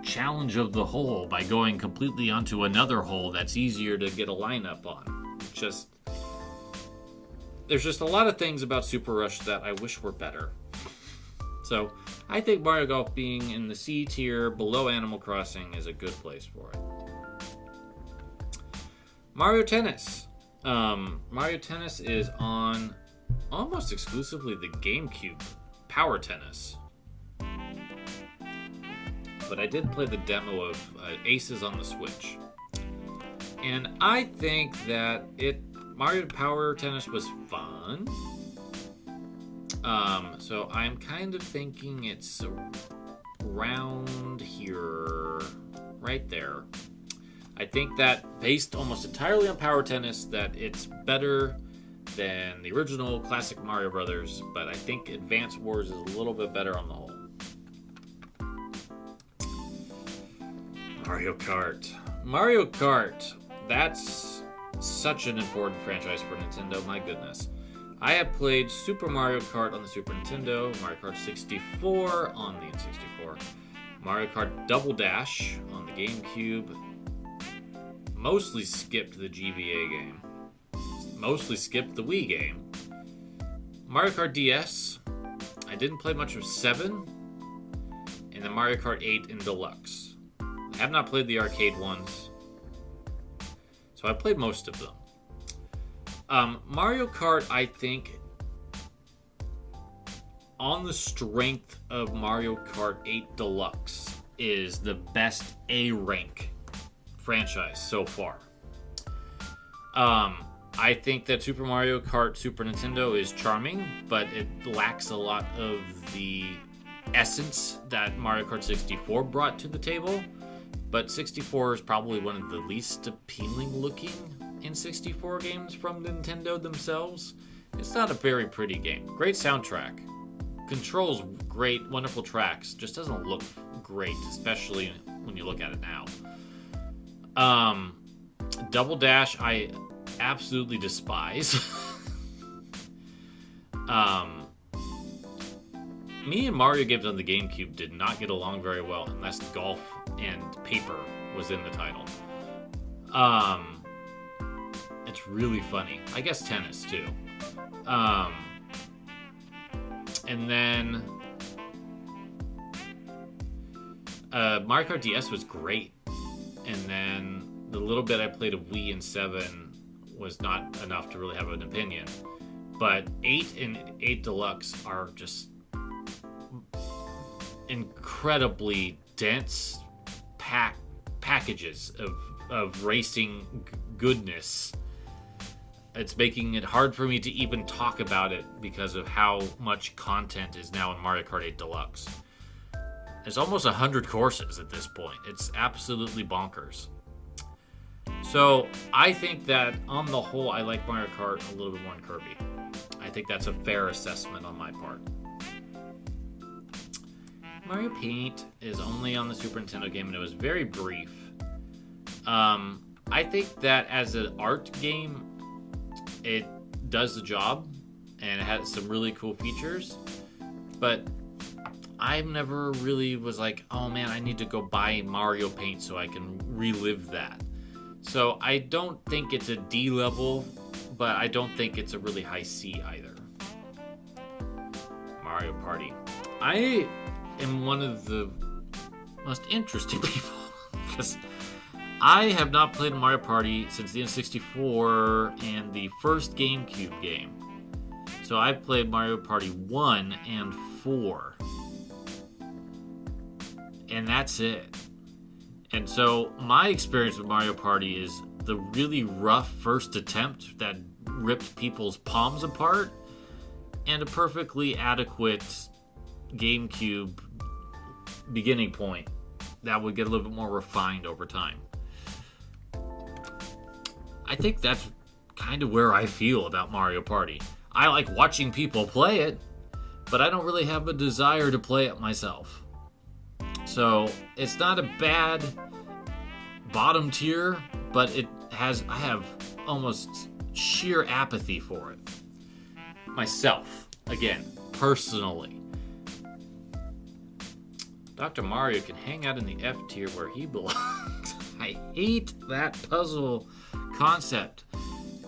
challenge of the hole by going completely onto another hole that's easier to get a lineup on. There's just a lot of things about Super Rush that I wish were better. So I think Mario Golf being in the C tier below Animal Crossing is a good place for it. Mario Tennis. Mario Tennis is on almost exclusively the GameCube Power Tennis. But I did play the demo of Aces on the Switch. And I think that Mario Power Tennis was fun. So I'm kind of thinking it's around here, right there. I think that based almost entirely on Power Tennis, that it's better than the original classic Mario Brothers, but I think Advance Wars is a little bit better on the whole. Mario Kart. Mario Kart. That's such an important franchise for Nintendo, my goodness. I have played Super Mario Kart on the Super Nintendo, Mario Kart 64 on the N64, Mario Kart Double Dash on the GameCube, mostly skipped the GBA game, mostly skipped the Wii game, Mario Kart DS, I didn't play much of 7, and then Mario Kart 8 in Deluxe. I have not played the arcade ones, so I played most of them. Mario Kart, I think, on the strength of Mario Kart 8 Deluxe, is the best A-rank franchise so far. I think that Super Mario Kart Super Nintendo is charming, but it lacks a lot of the essence that Mario Kart 64 brought to the table. But 64 is probably one of the least appealing looking N64 games from Nintendo themselves. It's not a very pretty game. Great soundtrack. Controls great, wonderful tracks. Just doesn't look great, especially when you look at it now. Double Dash, I absolutely despise. me and Mario games on the GameCube did not get along very well unless golf and paper was in the title. It's really funny. I guess tennis too. And then Mario Kart DS was great. And then the little bit I played of Wii and 7 was not enough to really have an opinion. But 8 and 8 Deluxe are just incredibly dense packages of racing goodness. It's making it hard for me to even talk about it because of how much content is now in Mario Kart 8 Deluxe. There's almost 100 courses at this point. It's absolutely bonkers. So I think that on the whole, I like Mario Kart a little bit more than Kirby. I think that's a fair assessment on my part. Mario Paint is only on the Super Nintendo game, and it was very brief. I think that as an art game, it does the job, and it has some really cool features. But I never really was like, oh man, I need to go buy Mario Paint so I can relive that. So I don't think it's a D level, but I don't think it's a really high C either. Mario Party. I am one of the most interesting people because I have not played Mario Party since the N64 and the first GameCube game. So I played Mario Party 1 and 4. And that's it. And so my experience with Mario Party is the really rough first attempt that ripped people's palms apart, and a perfectly adequate GameCube beginning point that would get a little bit more refined over time. I think that's kind of where I feel about Mario Party. I like watching people play it, but I don't really have a desire to play it myself. So it's not a bad bottom tier, but I have almost sheer apathy for it. Myself, again, personally. Dr. Mario can hang out in the F tier where he belongs. I hate that puzzle concept.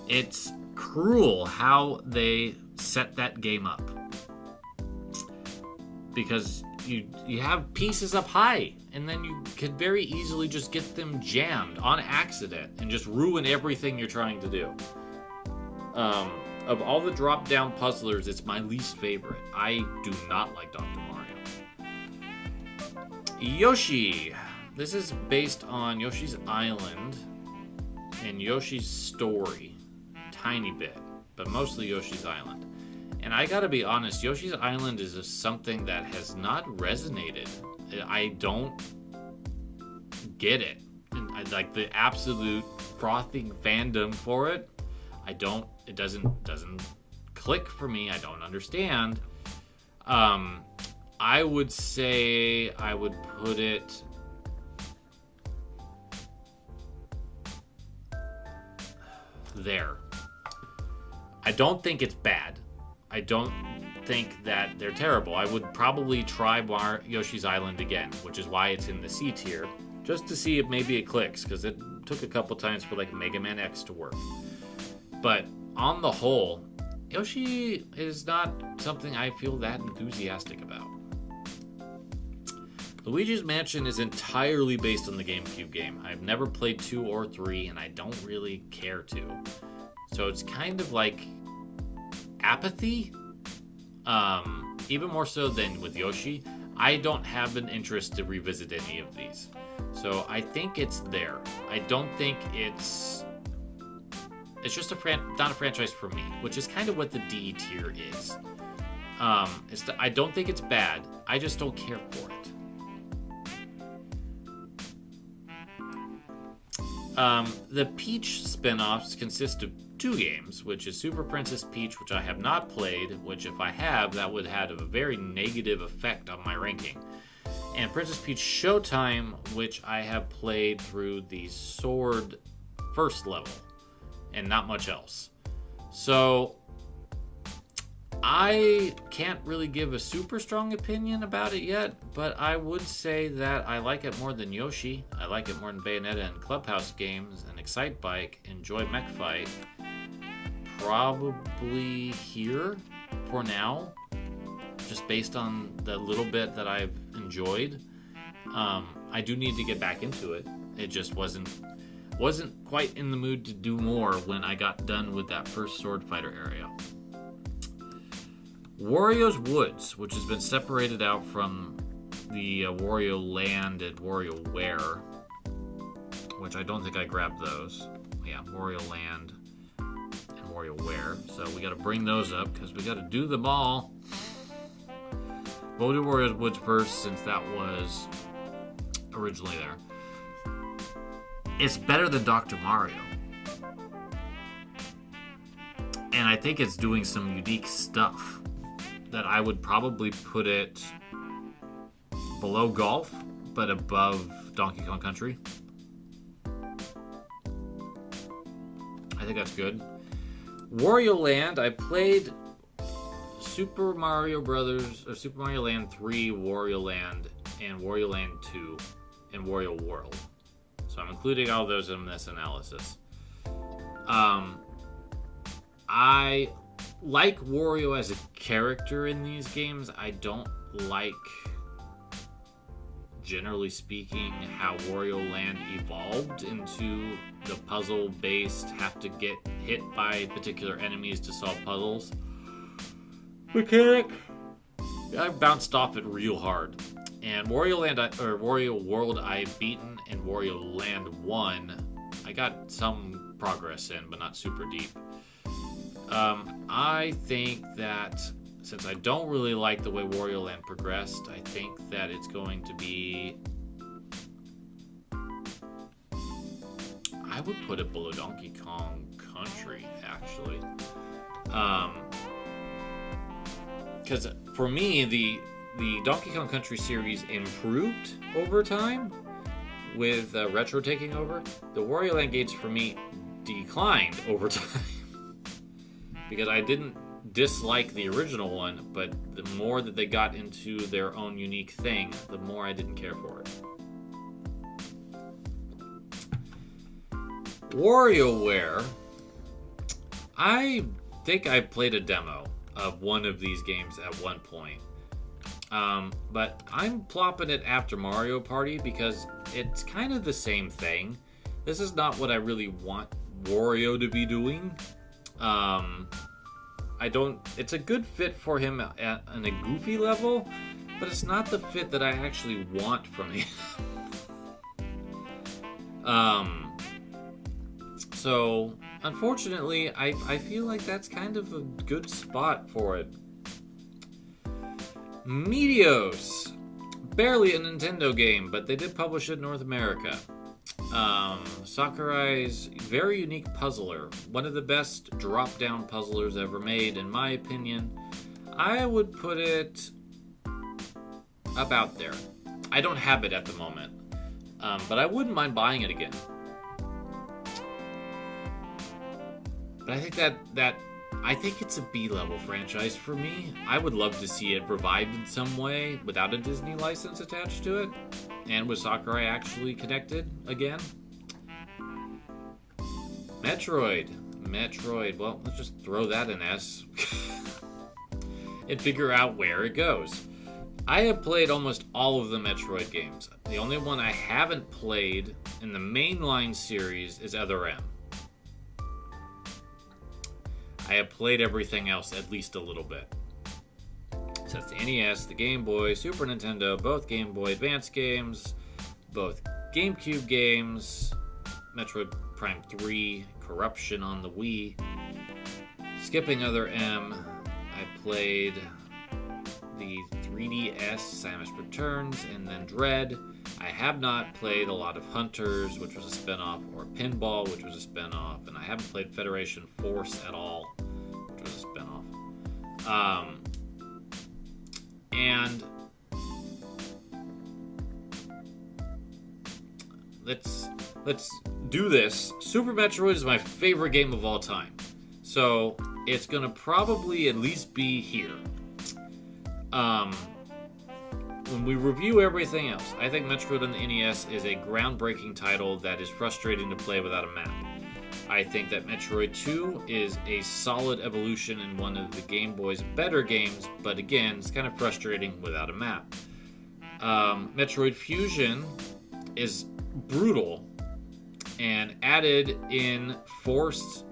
It's cruel how they set that game up. Because you have pieces up high, and then you could very easily just get them jammed on accident and just ruin everything you're trying to do. Of all the drop-down puzzlers, it's my least favorite. I do not like Dr. Mario. Yoshi. This is based on Yoshi's Island and Yoshi's story. Tiny bit, but mostly Yoshi's Island. And I gotta be honest, Yoshi's Island is something that has not resonated. I don't get it. And I like the absolute frothing fandom for it. It doesn't click for me. I don't understand. I would say I would put it there. I don't think it's bad. I don't think that they're terrible. I would probably try Yoshi's Island again, which is why it's in the C tier, just to see if maybe it clicks, because it took a couple times for like Mega Man X to work. But on the whole, Yoshi is not something I feel that enthusiastic about. Luigi's Mansion is entirely based on the GameCube game. I've never played 2 or 3, and I don't really care to. So it's kind of like apathy, even more so than with Yoshi. I don't have an interest to revisit any of these. So I think it's there. I don't think it's just not a franchise for me, which is kind of what the D tier is. I don't think it's bad. I just don't care for it. The Peach spin-offs consist of 2 games, which is Super Princess Peach, which I have not played, which if I have, that would have a very negative effect on my ranking. And Princess Peach Showtime, which I have played through the Sword first level, and not much else. So, I can't really give a super strong opinion about it yet, but I would say that I like it more than Yoshi. I like it more than Bayonetta and Clubhouse games and Excite Bike and Joy Mech Fight. Probably here for now, just based on the little bit that I've enjoyed. I do need to get back into it. It just wasn't quite in the mood to do more when I got done with that first Sword Fighter area. Wario's Woods, which has been separated out from the Wario Land and WarioWare, which I don't think I grabbed those. Yeah, Wario Land and WarioWare. So we got to bring those up because we got to do them all. We'll do Wario's Woods first since that was originally there. It's better than Dr. Mario. And I think it's doing some unique stuff that I would probably put it below Golf, but above Donkey Kong Country. I think that's good. Wario Land, I played Super Mario Brothers, or Super Mario Land 3, Wario Land, and Wario Land 2, and Wario World. So I'm including all those in this analysis. I like Wario as a character in these games. I don't like, generally speaking, how Wario Land evolved into the puzzle-based, have to get hit by particular enemies to solve puzzles mechanic. I bounced off it real hard. And Wario World I've beaten, and Wario Land 1 I got some progress in, but not super deep. I think that since I don't really like the way Wario Land progressed, I think that it's going to be... I would put it below Donkey Kong Country, actually. Because for me, the Donkey Kong Country series improved over time with Retro taking over. The Wario Land games for me declined over time. Because I didn't dislike the original one, but the more that they got into their own unique thing, the more I didn't care for it. WarioWare. I think I played a demo of one of these games at one point. But I'm plopping it after Mario Party because it's kind of the same thing. This is not what I really want Wario to be doing. It's a good fit for him on a goofy level, but it's not the fit that I actually want from him. So, unfortunately, I feel like that's kind of a good spot for it. Meteos. Barely a Nintendo game, but they did publish it in North America. Sakurai's very unique puzzler. One of the best drop-down puzzlers ever made, in my opinion. I would put it about there. I don't have it at the moment, but I wouldn't mind buying it again. But I think I think it's a B-level franchise for me. I would love to see it revived in some way without a Disney license attached to it, and with Sakurai actually connected again. Metroid. Well, let's just throw that in S and figure out where it goes. I have played almost all of the Metroid games. The only one I haven't played in the mainline series is Other M. I have played everything else at least a little bit. So it's the NES, the Game Boy, Super Nintendo, both Game Boy Advance games, both GameCube games, Metroid Prime 3, Corruption on the Wii. Skipping Other M, I played the 3DS, Samus Returns, and then Dread. I have not played a lot of Hunters, which was a spin-off, or Pinball, which was a spin-off, and I haven't played Federation Force at all, which was a spin-off. And let's do this. Super Metroid is my favorite game of all time. So it's going to probably at least be here. When we review everything else, I think Metroid on the NES is a groundbreaking title that is frustrating to play without a map. I think that Metroid 2 is a solid evolution in one of the Game Boy's better games, but again, it's kind of frustrating without a map. Metroid Fusion is brutal and added in forced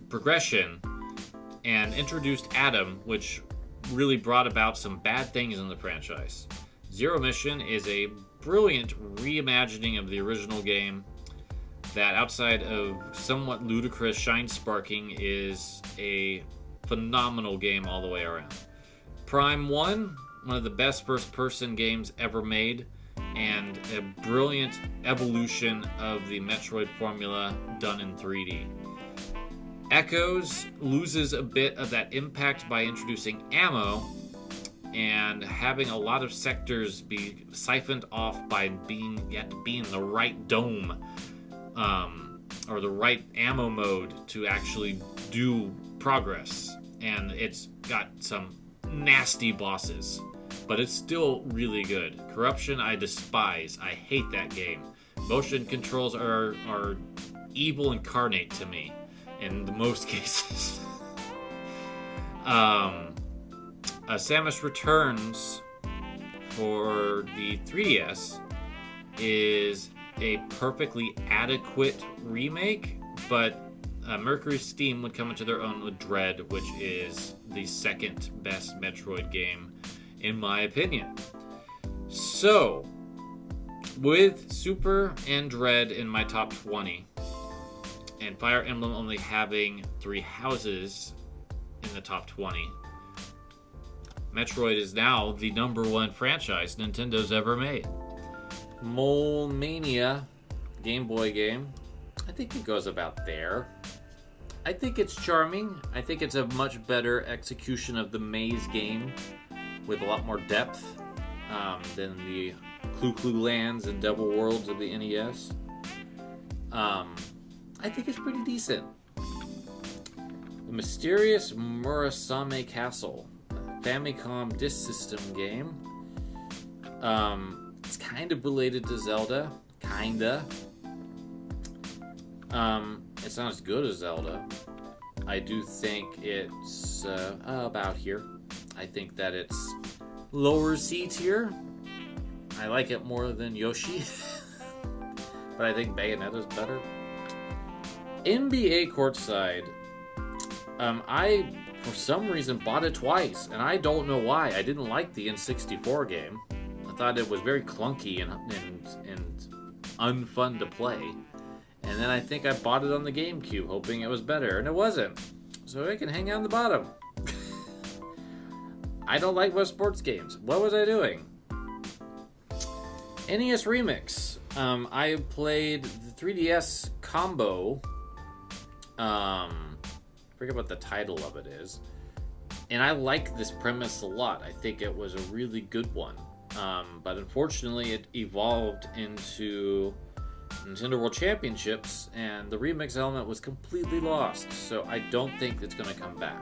progression and introduced Adam, which really brought about some bad things in the franchise. Zero Mission is a brilliant reimagining of the original game that, outside of somewhat ludicrous shine sparking, is a phenomenal game all the way around. Prime 1, one of the best first-person games ever made, and a brilliant evolution of the Metroid formula done in 3D. Echoes loses a bit of that impact by introducing ammo and having a lot of sectors be siphoned off by you have to be in the right dome or the right ammo mode to actually do progress. And it's got some nasty bosses, but it's still really good. Corruption I despise. I hate that game. Motion controls are evil incarnate to me in the most cases. Samus Returns for the 3DS is a perfectly adequate remake, but Mercury Steam would come into their own with Dread, which is the second best Metroid game in my opinion. So, with Super and Dread in my top 20, and Fire Emblem only having 3 houses in the top 20, Metroid is now the #1 franchise Nintendo's ever made. Mole Mania, Game Boy game, I think it goes about there. I think it's charming. I think it's a much better execution of the Maze game with a lot more depth than the Clu Clu Lands and Devil Worlds of the NES. I think it's pretty decent. The Mysterious Murasame Castle, Famicom Disk System game. It's kind of related to Zelda. Kinda. It's not as good as Zelda. I do think it's about here. I think that it's lower C tier. I like it more than Yoshi. But I think Bayonetta's better. NBA Courtside. I, for some reason, bought it twice, and I don't know why. I didn't like the N64 game. I thought it was very clunky and unfun to play. And then I think I bought it on the GameCube, hoping it was better, and it wasn't. So it can hang on the bottom. I don't like most sports games. What was I doing? NES Remix. I played the 3DS combo. I forget what the title of it is. And I like this premise a lot. I think it was a really good one. But unfortunately, it evolved into Nintendo World Championships, and the remix element was completely lost. So I don't think it's going to come back.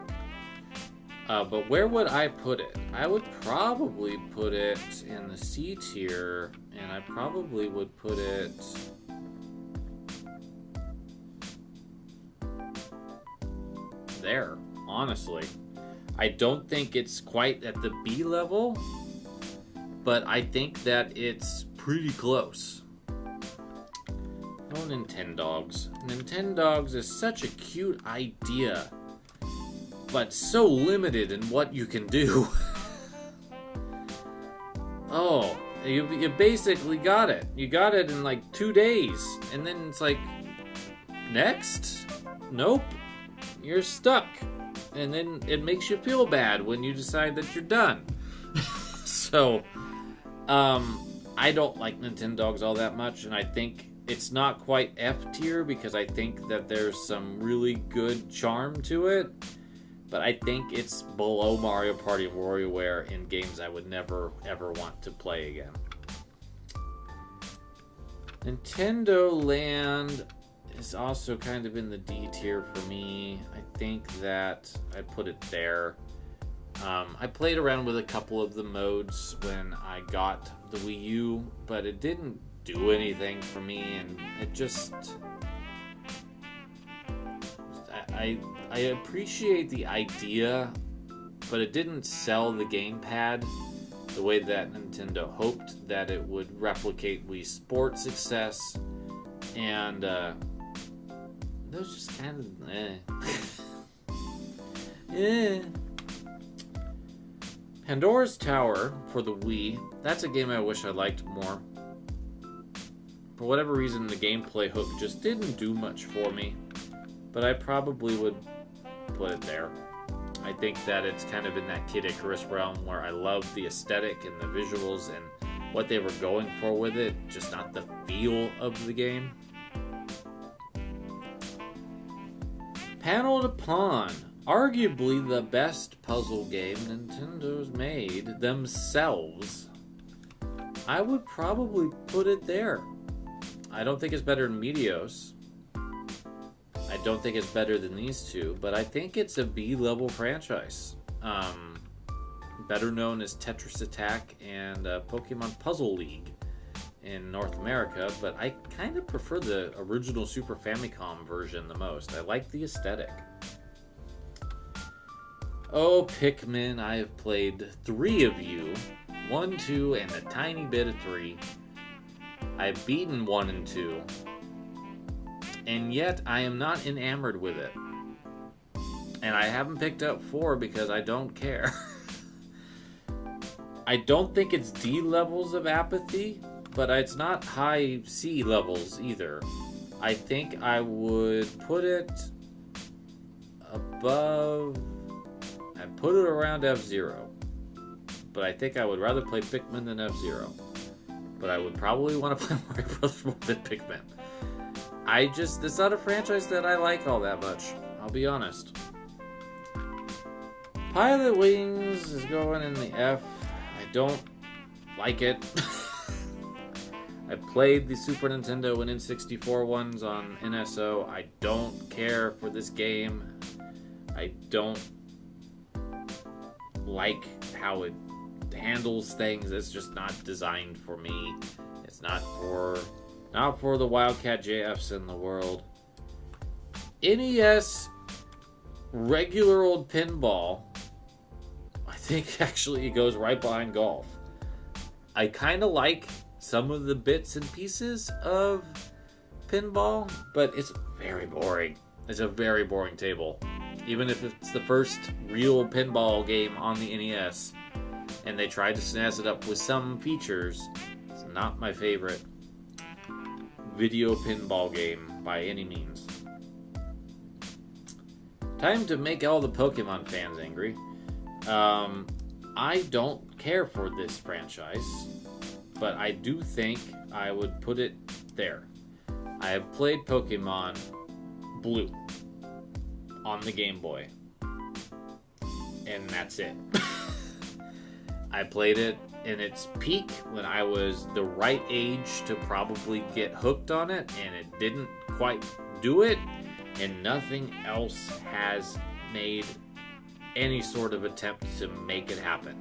But where would I put it? I would probably put it in the C tier, and I probably would put it... there, honestly. I don't think it's quite at the B level, but I think that it's pretty close. Oh, Nintendogs. Nintendogs is such a cute idea, but so limited in what you can do. Oh, you basically got it. You got it in like 2 days, and then it's like, next? Nope. You're stuck. And then it makes you feel bad when you decide that you're done. So, I don't like Nintendogs all that much, and I think it's not quite F tier because I think that there's some really good charm to it, but I think it's below Mario Party and WarioWare in games I would never ever want to play again. Nintendo Land is also kind of in the D tier for me. I think that I'd put it there. I played around with a couple of the modes when I got the Wii U, but it didn't do anything for me, and it just... I appreciate the idea, but it didn't sell the gamepad the way that Nintendo hoped that it would replicate Wii Sports success, and that was just kind of Pandora's Tower for the Wii, that's a game I wish I liked more. For whatever reason, the gameplay hook just didn't do much for me, but I probably would put it there. I think that it's kind of in that Kid Icarus realm where I love the aesthetic and the visuals and what they were going for with it, just not the feel of the game. Panel to Pawn, arguably the best puzzle game Nintendo's made themselves. I would probably put it there. I don't think it's better than Meteos. I don't think it's better than these two, but I think it's a B-level franchise. Better known as Tetris Attack and Pokemon Puzzle League in North America, but I kind of prefer the original Super Famicom version the most. I like the aesthetic. Oh, Pikmin, I have played 3 of you. 1, 2, and a tiny bit of 3. I've beaten 1 and 2. And yet, I am not enamored with it. And I haven't picked up 4 because I don't care. I don't think it's D levels of apathy, but it's not high C levels either. I think I would put it above... I'd put it around F-Zero. But I think I would rather play Pikmin than F-Zero. But I would probably want to play Mario Bros. More than Pikmin. It's not a franchise that I like all that much. I'll be honest. Pilot Wings is going in the F. I don't like it. I played the Super Nintendo and N64 ones on NSO. I don't care for this game. I don't like how it handles things. It's just not designed for me. It's not for the Wildcat JFs in the world. NES regular old pinball, I think actually it goes right behind golf. I kind of like some of the bits and pieces of pinball, but it's very boring. It's a very boring table. Even if it's the first real pinball game on the NES, and they tried to snazz it up with some features, it's not my favorite video pinball game by any means. Time to make all the Pokemon fans angry. I don't care for this franchise, but I do think I would put it there. I have played Pokemon Blue on the Game Boy, and that's it. I played it in its peak when I was the right age to probably get hooked on it, and it didn't quite do it, and nothing else has made any sort of attempt to make it happen.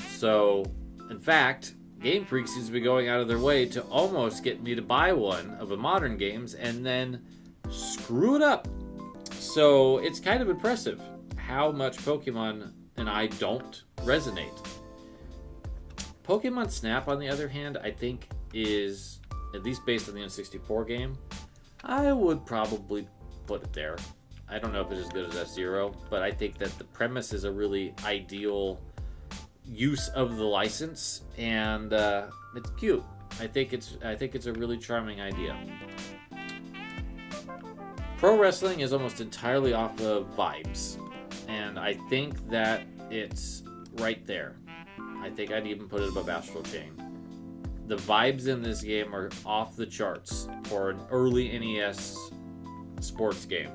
So, in fact, Game Freak seems to be going out of their way to almost get me to buy one of the modern games and then screw it up. So, it's kind of impressive how much Pokemon and I don't resonate. Pokemon Snap, on the other hand, I think is, at least based on the N64 game, I would probably put it there. I don't know if it's as good as F-Zero, but I think that the premise is a really ideal use of the license, and it's cute. I think it's a really charming idea. Pro wrestling is almost entirely off of vibes, and I think that it's right there. I think I'd even put it above Astral Chain. The vibes in this game are off the charts for an early NES sports game.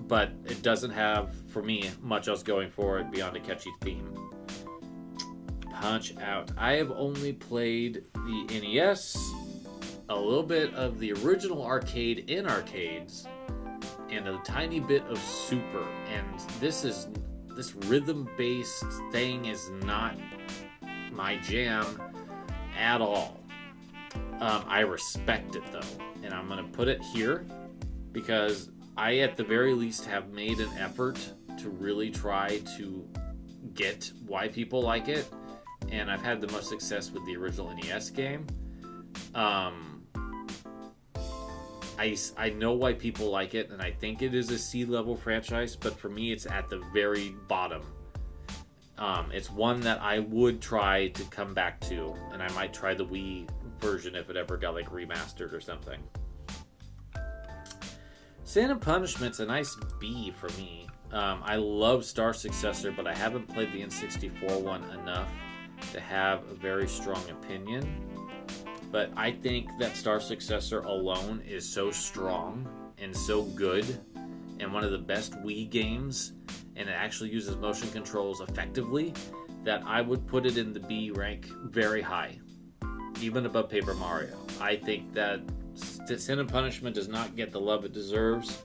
But it doesn't have, for me, much else going for it beyond a catchy theme. Punch Out. I have only played the NES, a little bit of the original arcade in arcades, and a tiny bit of Super. And this rhythm-based thing is not my jam at all. I respect it though, and I'm gonna put it here because I at the very least have made an effort to really try to get why people like it, and I've had the most success with the original NES game. I know why people like it, and I think it is a C-level franchise, but for me it's at the very bottom. It's one that I would try to come back to, and I might try the Wii version if it ever got like remastered or something. Sin and Punishment's a nice B for me. I love Star Successor, but I haven't played the N64 one enough to have a very strong opinion. But I think that Star Successor alone is so strong and so good, and one of the best Wii games, and it actually uses motion controls effectively, that I would put it in the B rank very high, even above Paper Mario. I think that Sin and Punishment does not get the love it deserves,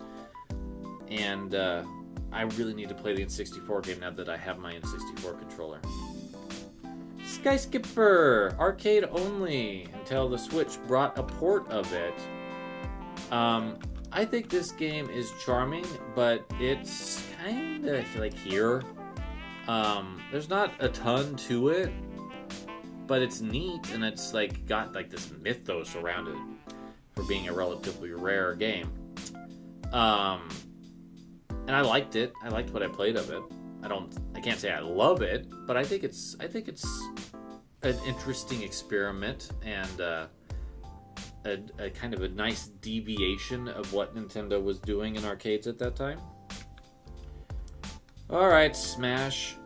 and I really need to play the N64 game now that I have my N64 controller. Sky Skipper, arcade only until the Switch brought a port of it. I think this game is charming, but it's kind of like here. There's not a ton to it, but it's neat, and it's like got like this mythos around it for being a relatively rare game. And I liked it. I liked what I played of it. I can't say I love it, but I think it's an interesting experiment and a kind of a nice deviation of what Nintendo was doing in arcades at that time. All right, Smash,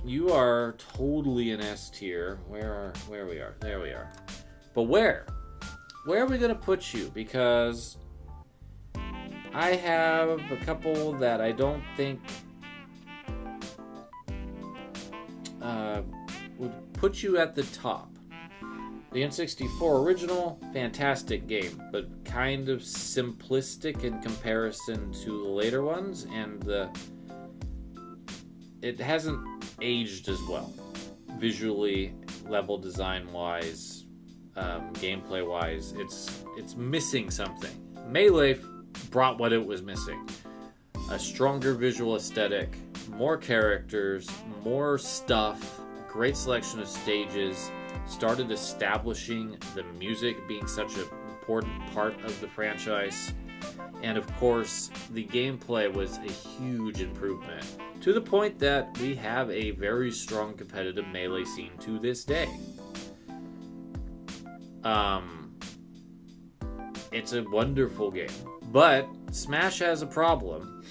you are totally an S tier. Where we are? There we are. But where are we gonna put you? Because I have a couple that I don't think would put you at the top. The N64 original, fantastic game, but kind of simplistic in comparison to the later ones, and it hasn't aged as well. Visually, level design wise, gameplay wise, it's missing something. Melee brought what it was missing. A stronger visual aesthetic, more characters, more stuff, great selection of stages, started establishing the music being such an important part of the franchise, and of course the gameplay was a huge improvement, to the point that we have a very strong competitive Melee scene to this day. It's a wonderful game, but Smash has a problem,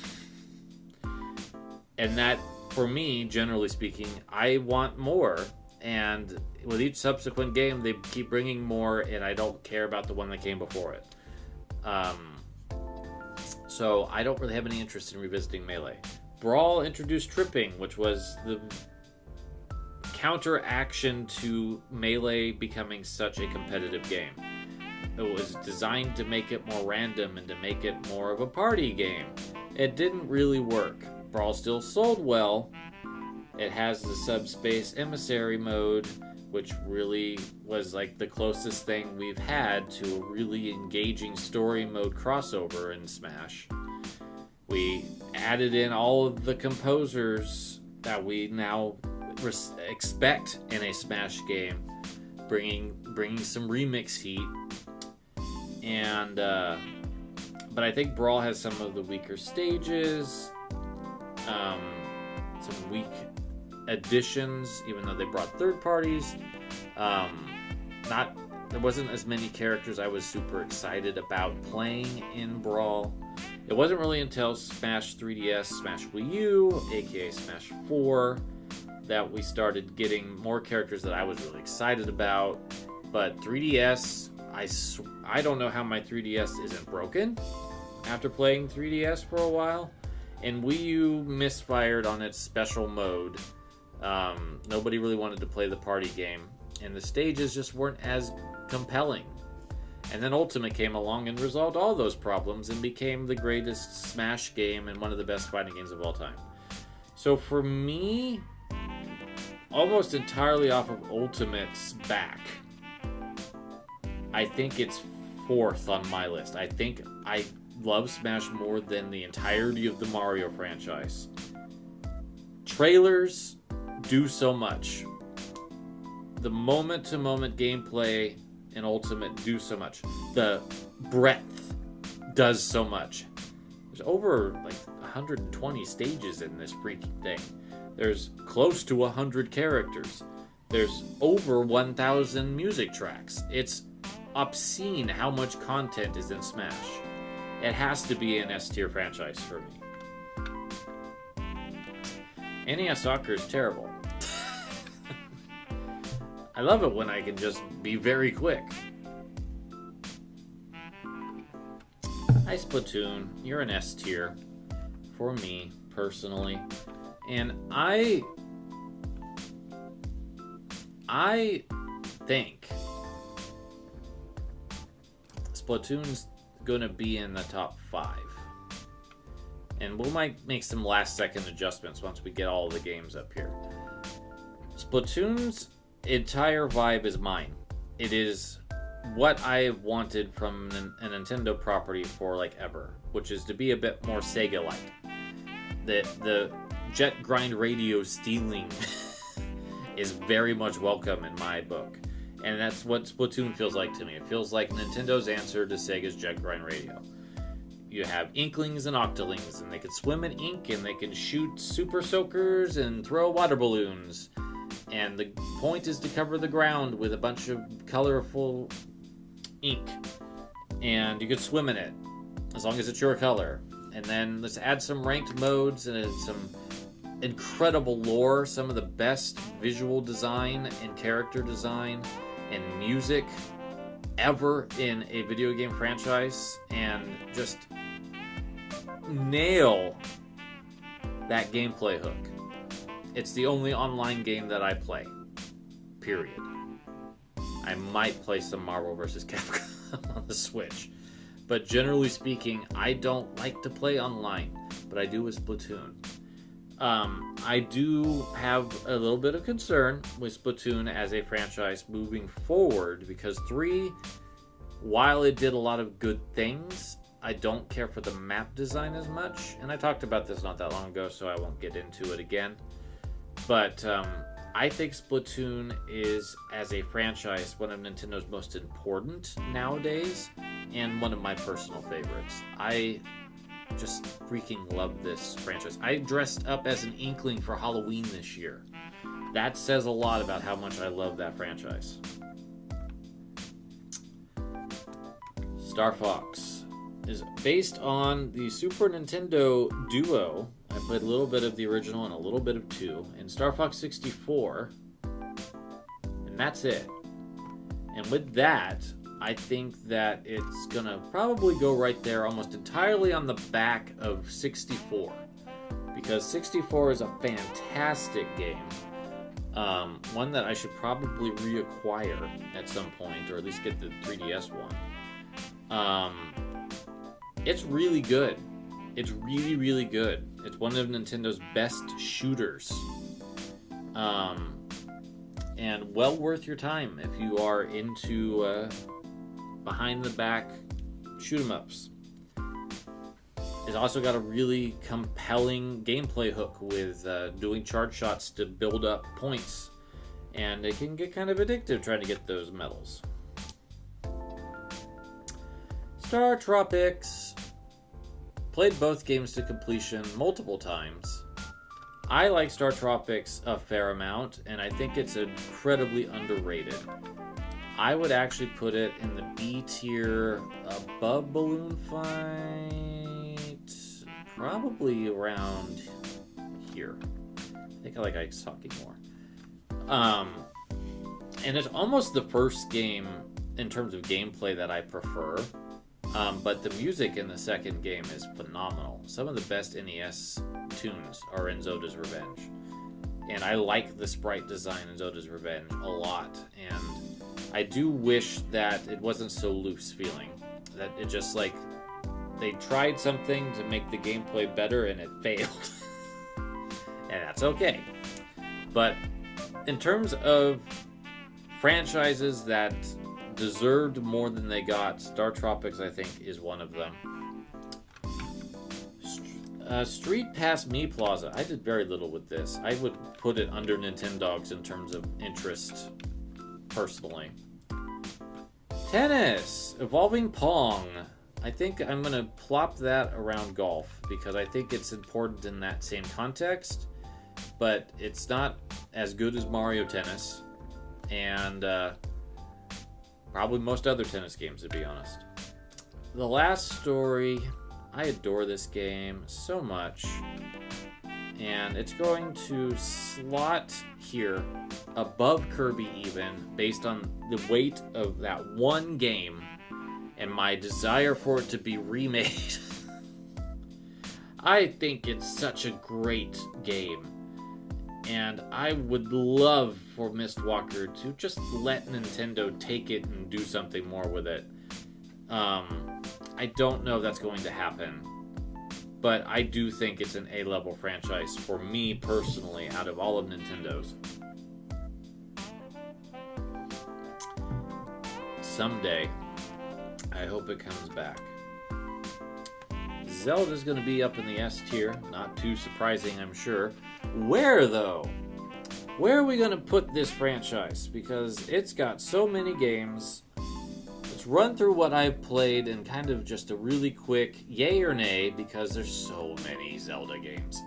and that, for me, generally speaking, I want more, and with each subsequent game, they keep bringing more, and I don't care about the one that came before it. So I don't really have any interest in revisiting Melee. Brawl introduced tripping, which was the counteraction to Melee becoming such a competitive game. It was designed to make it more random and to make it more of a party game. It didn't really work. Brawl still sold well. It has the Subspace Emissary mode, which really was like the closest thing we've had to a really engaging story mode crossover in Smash. We added in all of the composers that we now expect in a Smash game, bringing some remix heat. And but I think Brawl has some of the weaker stages, some weak additions, even though they brought third parties. There wasn't as many characters I was super excited about playing in Brawl. It wasn't really until Smash 3DS, Smash Wii U, aka Smash 4, that we started getting more characters that I was really excited about. But 3DS, I don't know how my 3DS isn't broken after playing 3DS for a while. And Wii U misfired on its special mode. Nobody really wanted to play the party game. and the stages just weren't as compelling. And then Ultimate came along and resolved all those problems and became the greatest Smash game and one of the best fighting games of all time. So for me, almost entirely off of Ultimate's back, I think it's 4th on my list. I think I love Smash more than the entirety of the Mario franchise. Trailers do so much. The moment-to-moment gameplay in Ultimate do so much. The breadth does so much. There's over like 120 stages in this freaking thing. There's close to 100 characters. There's over 1,000 music tracks. It's obscene how much content is in Smash. It has to be an S-tier franchise for me. NES Soccer is terrible. I love it when I can just be very quick. Hi Splatoon, you're an S tier for me personally, and I think Splatoon's gonna be in the top 5, and we might make some last-second adjustments once we get all the games up here. Splatoon's entire vibe is mine. It is what I have wanted from a Nintendo property for like ever, which is to be a bit more Sega-like. The jet grind radio stealing is very much welcome in my book, and that's what Splatoon feels like to me. It feels like Nintendo's answer to Sega's jet grind radio. You have Inklings and Octolings, and they can swim in ink, and they can shoot super soakers and throw water balloons. And the point is to cover the ground with a bunch of colorful ink. And you can swim in it, as long as it's your color. And then let's add some ranked modes and some incredible lore, some of the best visual design and character design and music ever in a video game franchise. And just nail that gameplay hook. It's the only online game that I play. Period. I might play some Marvel vs. Capcom on the Switch. But generally speaking, I don't like to play online. But I do with Splatoon. I do have a little bit of concern with Splatoon as a franchise moving forward. Because 3, while it did a lot of good things, I don't care for the map design as much. And I talked about this not that long ago, so I won't get into it again. But I think Splatoon is, as a franchise, one of Nintendo's most important nowadays, and one of my personal favorites. I just freaking love this franchise. I dressed up as an Inkling for Halloween this year. That says a lot about how much I love that franchise. Star Fox is based on the Super Nintendo Duo. I played a little bit of the original and a little bit of 2, and Star Fox 64, and that's it. And with that, I think that it's gonna probably go right there almost entirely on the back of 64, because 64 is a fantastic game, one that I should probably reacquire at some point, or at least get the 3DS one. It's really good. It's really, really good. It's one of Nintendo's best shooters. And well worth your time if you are into behind-the-back shoot-'em-ups. It's also got a really compelling gameplay hook with doing charge shots to build up points. And it can get kind of addictive trying to get those medals. Star Tropics. Played both games to completion multiple times. I like Star Tropics a fair amount, and I think it's incredibly underrated. I would actually put it in the B tier above Balloon Fight, probably around here. I think I like Ice Hockey more. And it's almost the first game in terms of gameplay that I prefer. But the music in the second game is phenomenal. Some of the best NES tunes are in Zoda's Revenge. and I like the sprite design in Zelda's Revenge a lot, and I do wish that it wasn't so loose feeling, that it just like they tried something to make the gameplay better and it failed. And that's okay. But in terms of franchises that deserved more than they got, Star Tropics, I think, is one of them. Street Pass Me Plaza. I did very little with this. I would put it under Nintendogs in terms of interest, personally. Tennis. Evolving Pong. I think I'm going to plop that around golf because I think it's important in that same context, but it's not as good as Mario Tennis and probably most other tennis games, to be honest. The Last Story. I adore this game so much, and it's going to slot here above Kirby even based on the weight of that one game and my desire for it to be remade. I think it's such a great game, and I would love for Mistwalker to just let Nintendo take it and do something more with it. I don't know if that's going to happen, but I do think it's an A-level franchise for me personally out of all of Nintendo's. Someday, I hope it comes back. Zelda's going to be up in the S tier, not too surprising, I'm sure. Where, though? Where are we going to put this franchise? Because it's got so many games. Run through what I've played in kind of just a really quick yay or nay, because there's so many Zelda games.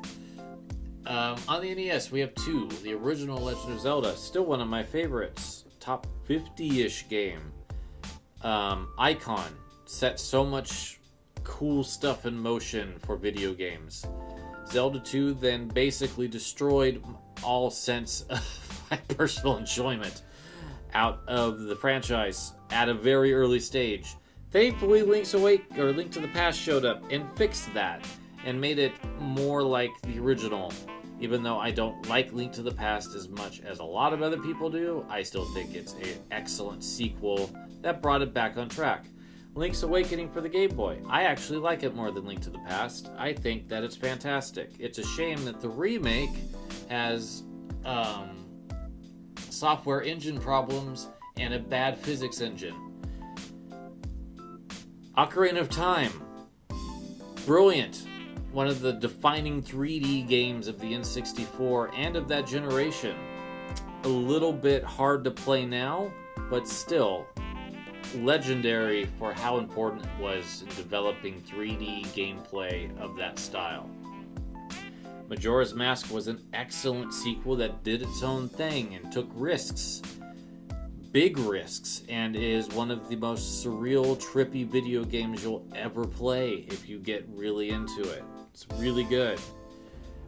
On the NES, we have two. The original Legend of Zelda, still one of my favorites. Top 50-ish game. Icon set so much cool stuff in motion for video games. Zelda 2 then basically destroyed all sense of my personal enjoyment out of the franchise at a very early stage. Thankfully, Link to the Past showed up and fixed that and made it more like the original. Even though I don't like Link to the Past as much as a lot of other people do, I still think it's an excellent sequel that brought it back on track. Link's Awakening for the Game Boy. I actually like it more than Link to the Past. I think that it's fantastic. It's a shame that the remake has software engine problems and a bad physics engine. Ocarina of Time. Brilliant. One of the defining 3D games of the N64 and of that generation. A little bit hard to play now, but still legendary for how important it was in developing 3D gameplay of that style. Majora's Mask was an excellent sequel that did its own thing and took risks. Big risks, and is one of the most surreal, trippy video games you'll ever play if you get really into it. It's really good.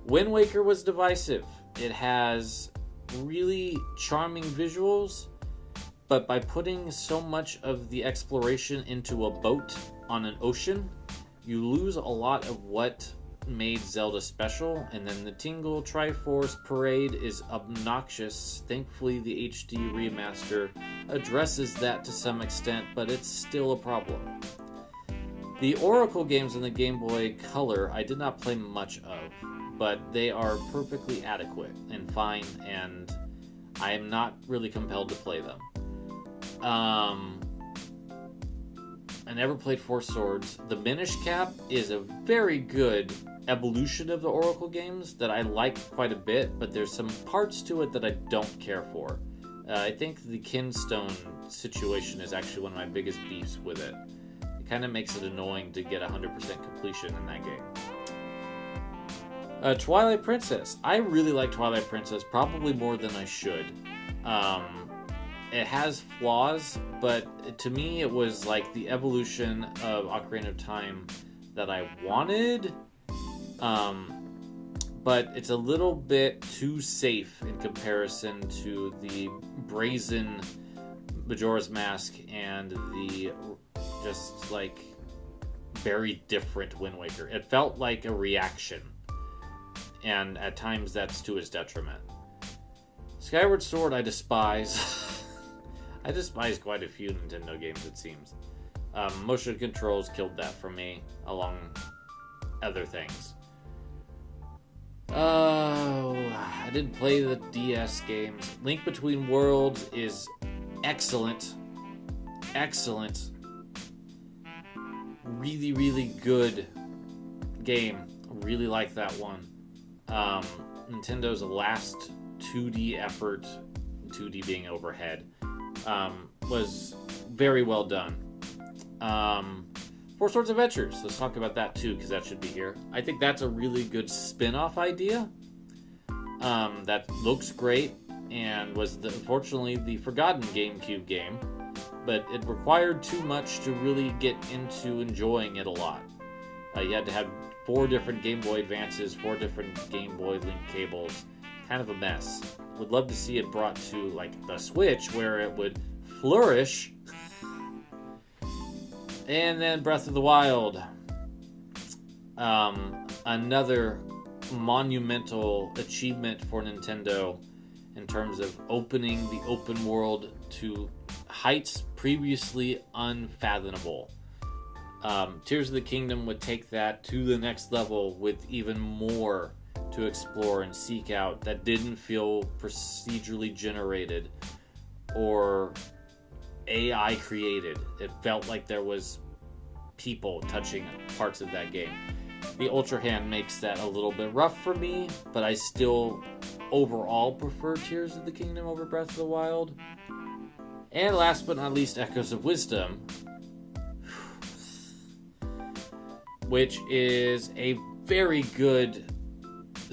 Wind Waker was divisive. It has really charming visuals, but by putting so much of the exploration into a boat on an ocean, you lose a lot of what made Zelda special, and then the Tingle Triforce Parade is obnoxious. Thankfully, the HD remaster addresses that to some extent, but it's still a problem. The Oracle games on the Game Boy Color I did not play much of, but they are perfectly adequate and fine, and I am not really compelled to play them. I never played Four Swords. The Minish Cap is a very good evolution of the Oracle games that I like quite a bit, but there's some parts to it that I don't care for. I think the Kinstone situation is actually one of my biggest beefs with it. It kind of makes it annoying to get 100% completion in that game. Twilight Princess. I really like Twilight Princess, probably more than I should. It has flaws, but to me it was like the evolution of Ocarina of Time that I wanted. But it's a little bit too safe in comparison to the brazen Majora's Mask and the just like very different Wind Waker. It felt like a reaction, and at times that's to its detriment. Skyward Sword I despise. I despise quite a few Nintendo games, it seems. Motion controls killed that for me, along other things. I didn't play the DS games. Link Between Worlds is excellent. Excellent. Really, really good game. Really like that one. Nintendo last 2D effort, 2D being overhead, was very well done. Four Swords Adventures. Let's talk about that too, because that should be here. I think that's a really good spin-off idea. That looks great and was unfortunately the forgotten GameCube game, but it required too much to really get into enjoying it a lot. You had to have 4 different Game Boy Advances, 4 different Game Boy Link cables. Kind of a mess. Would love to see it brought to like the Switch where it would flourish. And then Breath of the Wild. Another monumental achievement for Nintendo in terms of opening the open world to heights previously unfathomable. Tears of the Kingdom would take that to the next level with even more to explore and seek out that didn't feel procedurally generated or AI created. It felt like there was people touching parts of that game. The Ultra Hand makes that a little bit rough for me, but I still overall prefer Tears of the Kingdom over Breath of the Wild. And last but not least, Echoes of Wisdom, which is a very good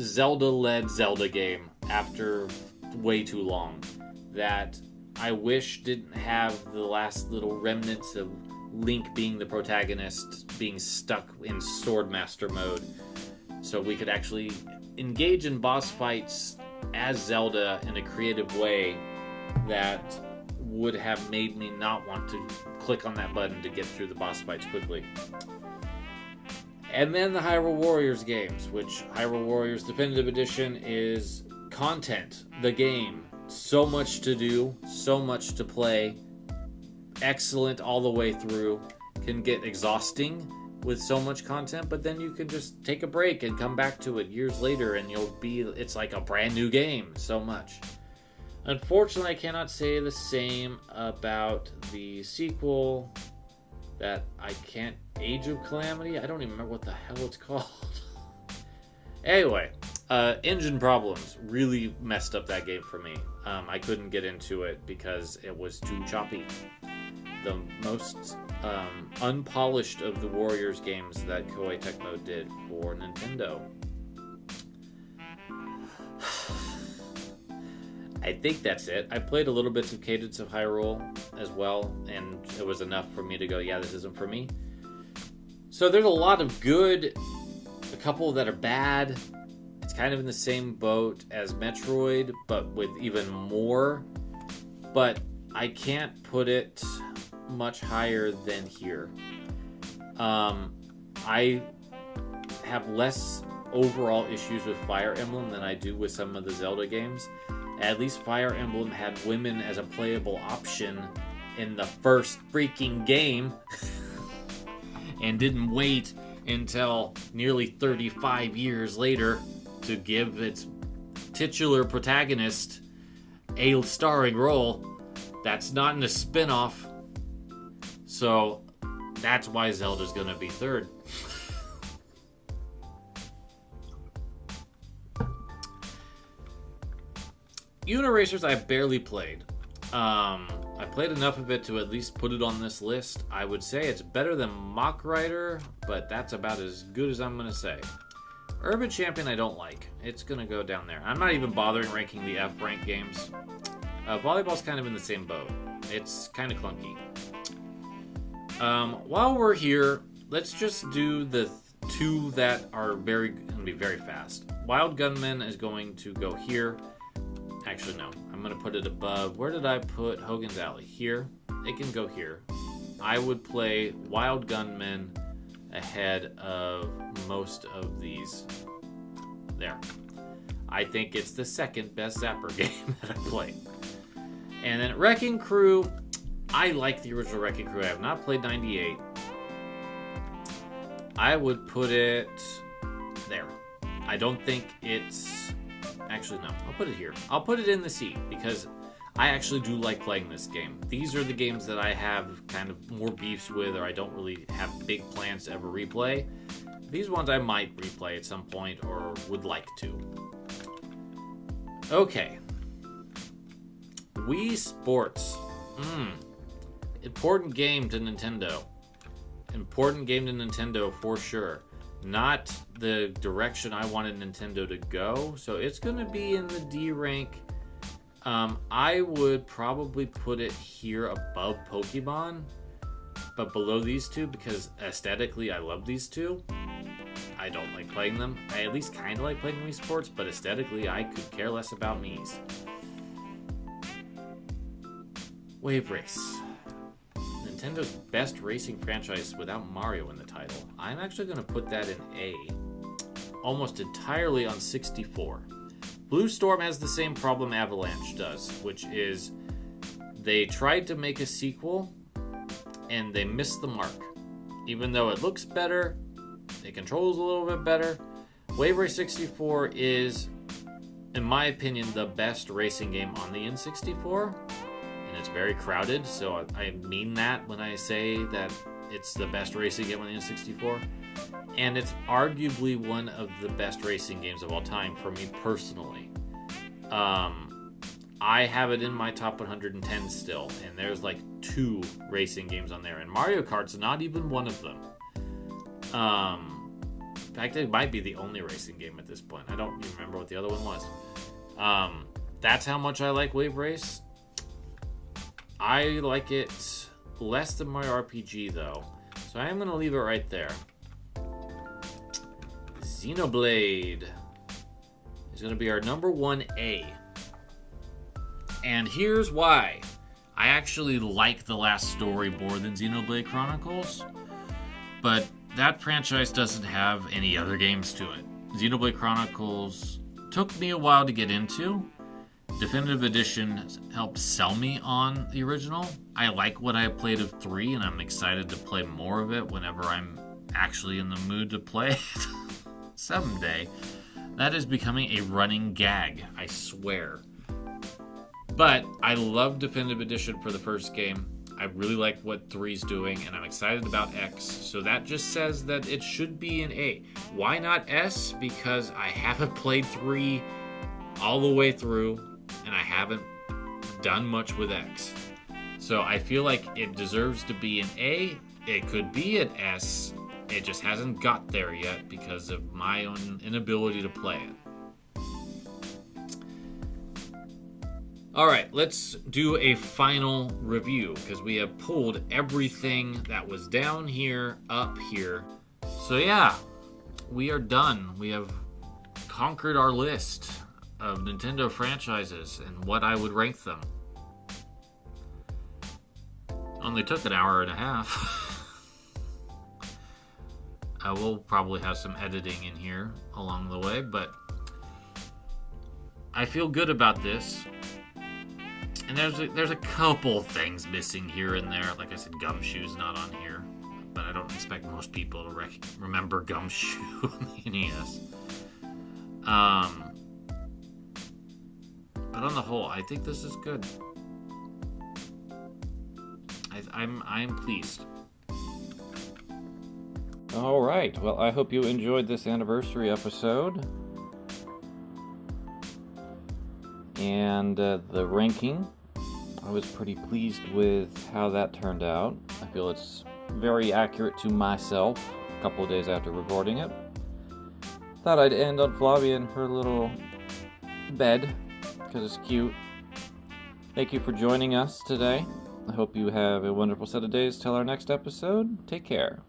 Zelda-led Zelda game after way too long, that I wish didn't have the last little remnants of Link being the protagonist, being stuck in Swordmaster mode, so we could actually engage in boss fights as Zelda in a creative way that would have made me not want to click on that button to get through the boss fights quickly. And then the Hyrule Warriors games, which Hyrule Warriors Definitive Edition is content, the game. So much to do, so much to play. Excellent all the way through. Can get exhausting with so much content, but then you can just take a break and come back to it years later and it's like a brand new game. So much. Unfortunately, I cannot say the same about the sequel that I can't... Age of Calamity? I don't even remember what the hell it's called. Anyway, engine problems really messed up that game for me. I couldn't get into it because it was too choppy. The most unpolished of the Warriors games that Koei Tecmo did for Nintendo. I think that's it. I played a little bits of Cadence of Hyrule as well, and it was enough for me to go, yeah, this isn't for me. So there's a lot of good, a couple that are bad. It's kind of in the same boat as Metroid, but with even more. But I can't put it much higher than here. I have less overall issues with Fire Emblem than I do with some of the Zelda games. At least Fire Emblem had women as a playable option in the first freaking game. And didn't wait until nearly 35 years later to give its titular protagonist a starring role. That's not in a spin-off. So that's why Zelda's gonna be third. Uniracers I barely played. I played enough of it to at least put it on this list. I would say it's better than Mach Rider, but that's about as good as I'm going to say. Urban Champion I don't like. It's going to go down there. I'm not even bothering ranking the F-rank games. Volleyball's kind of in the same boat. It's kind of clunky. While we're here, let's just do the two that are going to be very fast. Wild Gunman is going to go here. Actually, no. I'm going to put it above. Where did I put Hogan's Alley? Here. It can go here. I would play Wild Gunman ahead of most of these. There. I think it's the second best Zapper game that I played. And then Wrecking Crew, I like the original Wrecking Crew. I have not played 98. I would put it there. I don't think it's... Actually, no. I'll put it here. I'll put it in the C because I actually do like playing this game. These are the games that I have kind of more beefs with, or I don't really have big plans to ever replay. These ones I might replay at some point or would like to. Okay. Wii Sports. Important game to Nintendo. Important game to Nintendo for sure. Not the direction I wanted Nintendo to go, so it's going to be in the D rank. I would probably put it here above Pokemon, but below these two because aesthetically I love these two. I don't like playing them. I at least kind of like playing Wii Sports, but aesthetically I could care less about Mii's. Wave Race. Nintendo's best racing franchise without Mario in the title. I'm actually going to put that in A. Almost entirely on 64. Blue Storm has the same problem Avalanche does, which is they tried to make a sequel and they missed the mark. Even though it looks better, it controls a little bit better. Wave Race 64 is, in my opinion, the best racing game on the N64. And it's very crowded, so I mean that when I say that it's the best racing game on the N64. And it's arguably one of the best racing games of all time for me personally. I have it in my top 110 still, and there's like 2 racing games on there, and Mario Kart's not even one of them. In fact, it might be the only racing game at this point. I don't even remember what the other one was. That's how much I like Wave Race. I like it less than Mario RPG, though. So I am going to leave it right there. Xenoblade is going to be our number 1A. And here's why. I actually like the last story more than Xenoblade Chronicles. But that franchise doesn't have any other games to it. Xenoblade Chronicles took me a while to get into. Definitive Edition helped sell me on the original. I like what I played of 3, and I'm excited to play more of it whenever I'm actually in the mood to play it someday. That is becoming a running gag, I swear. But I love Definitive Edition for the first game. I really like what 3's doing, and I'm excited about X. So that just says that it should be an A. Why not S? Because I haven't played 3 all the way through, and I haven't done much with X. So I feel like it deserves to be an A. It could be an S. It just hasn't got there yet because of my own inability to play it. Alright, let's do a final review because we have pulled everything that was down here, up here. So yeah, we are done. We have conquered our list of Nintendo franchises and what I would rank them. Only took an hour and a half. I will probably have some editing in here along the way, but I feel good about this. And there's a couple things missing here and there. Like I said, Gumshoe's not on here, but I don't expect most people to remember Gumshoe on the NES. But on the whole, I think this is good. I'm pleased. All right. Well, I hope you enjoyed this anniversary episode. And the ranking, I was pretty pleased with how that turned out. I feel it's very accurate to myself a couple of days after recording it. Thought I'd end on Flavia in her little bed, because it's cute. Thank you for joining us today. I hope you have a wonderful set of days till our next episode. Take care.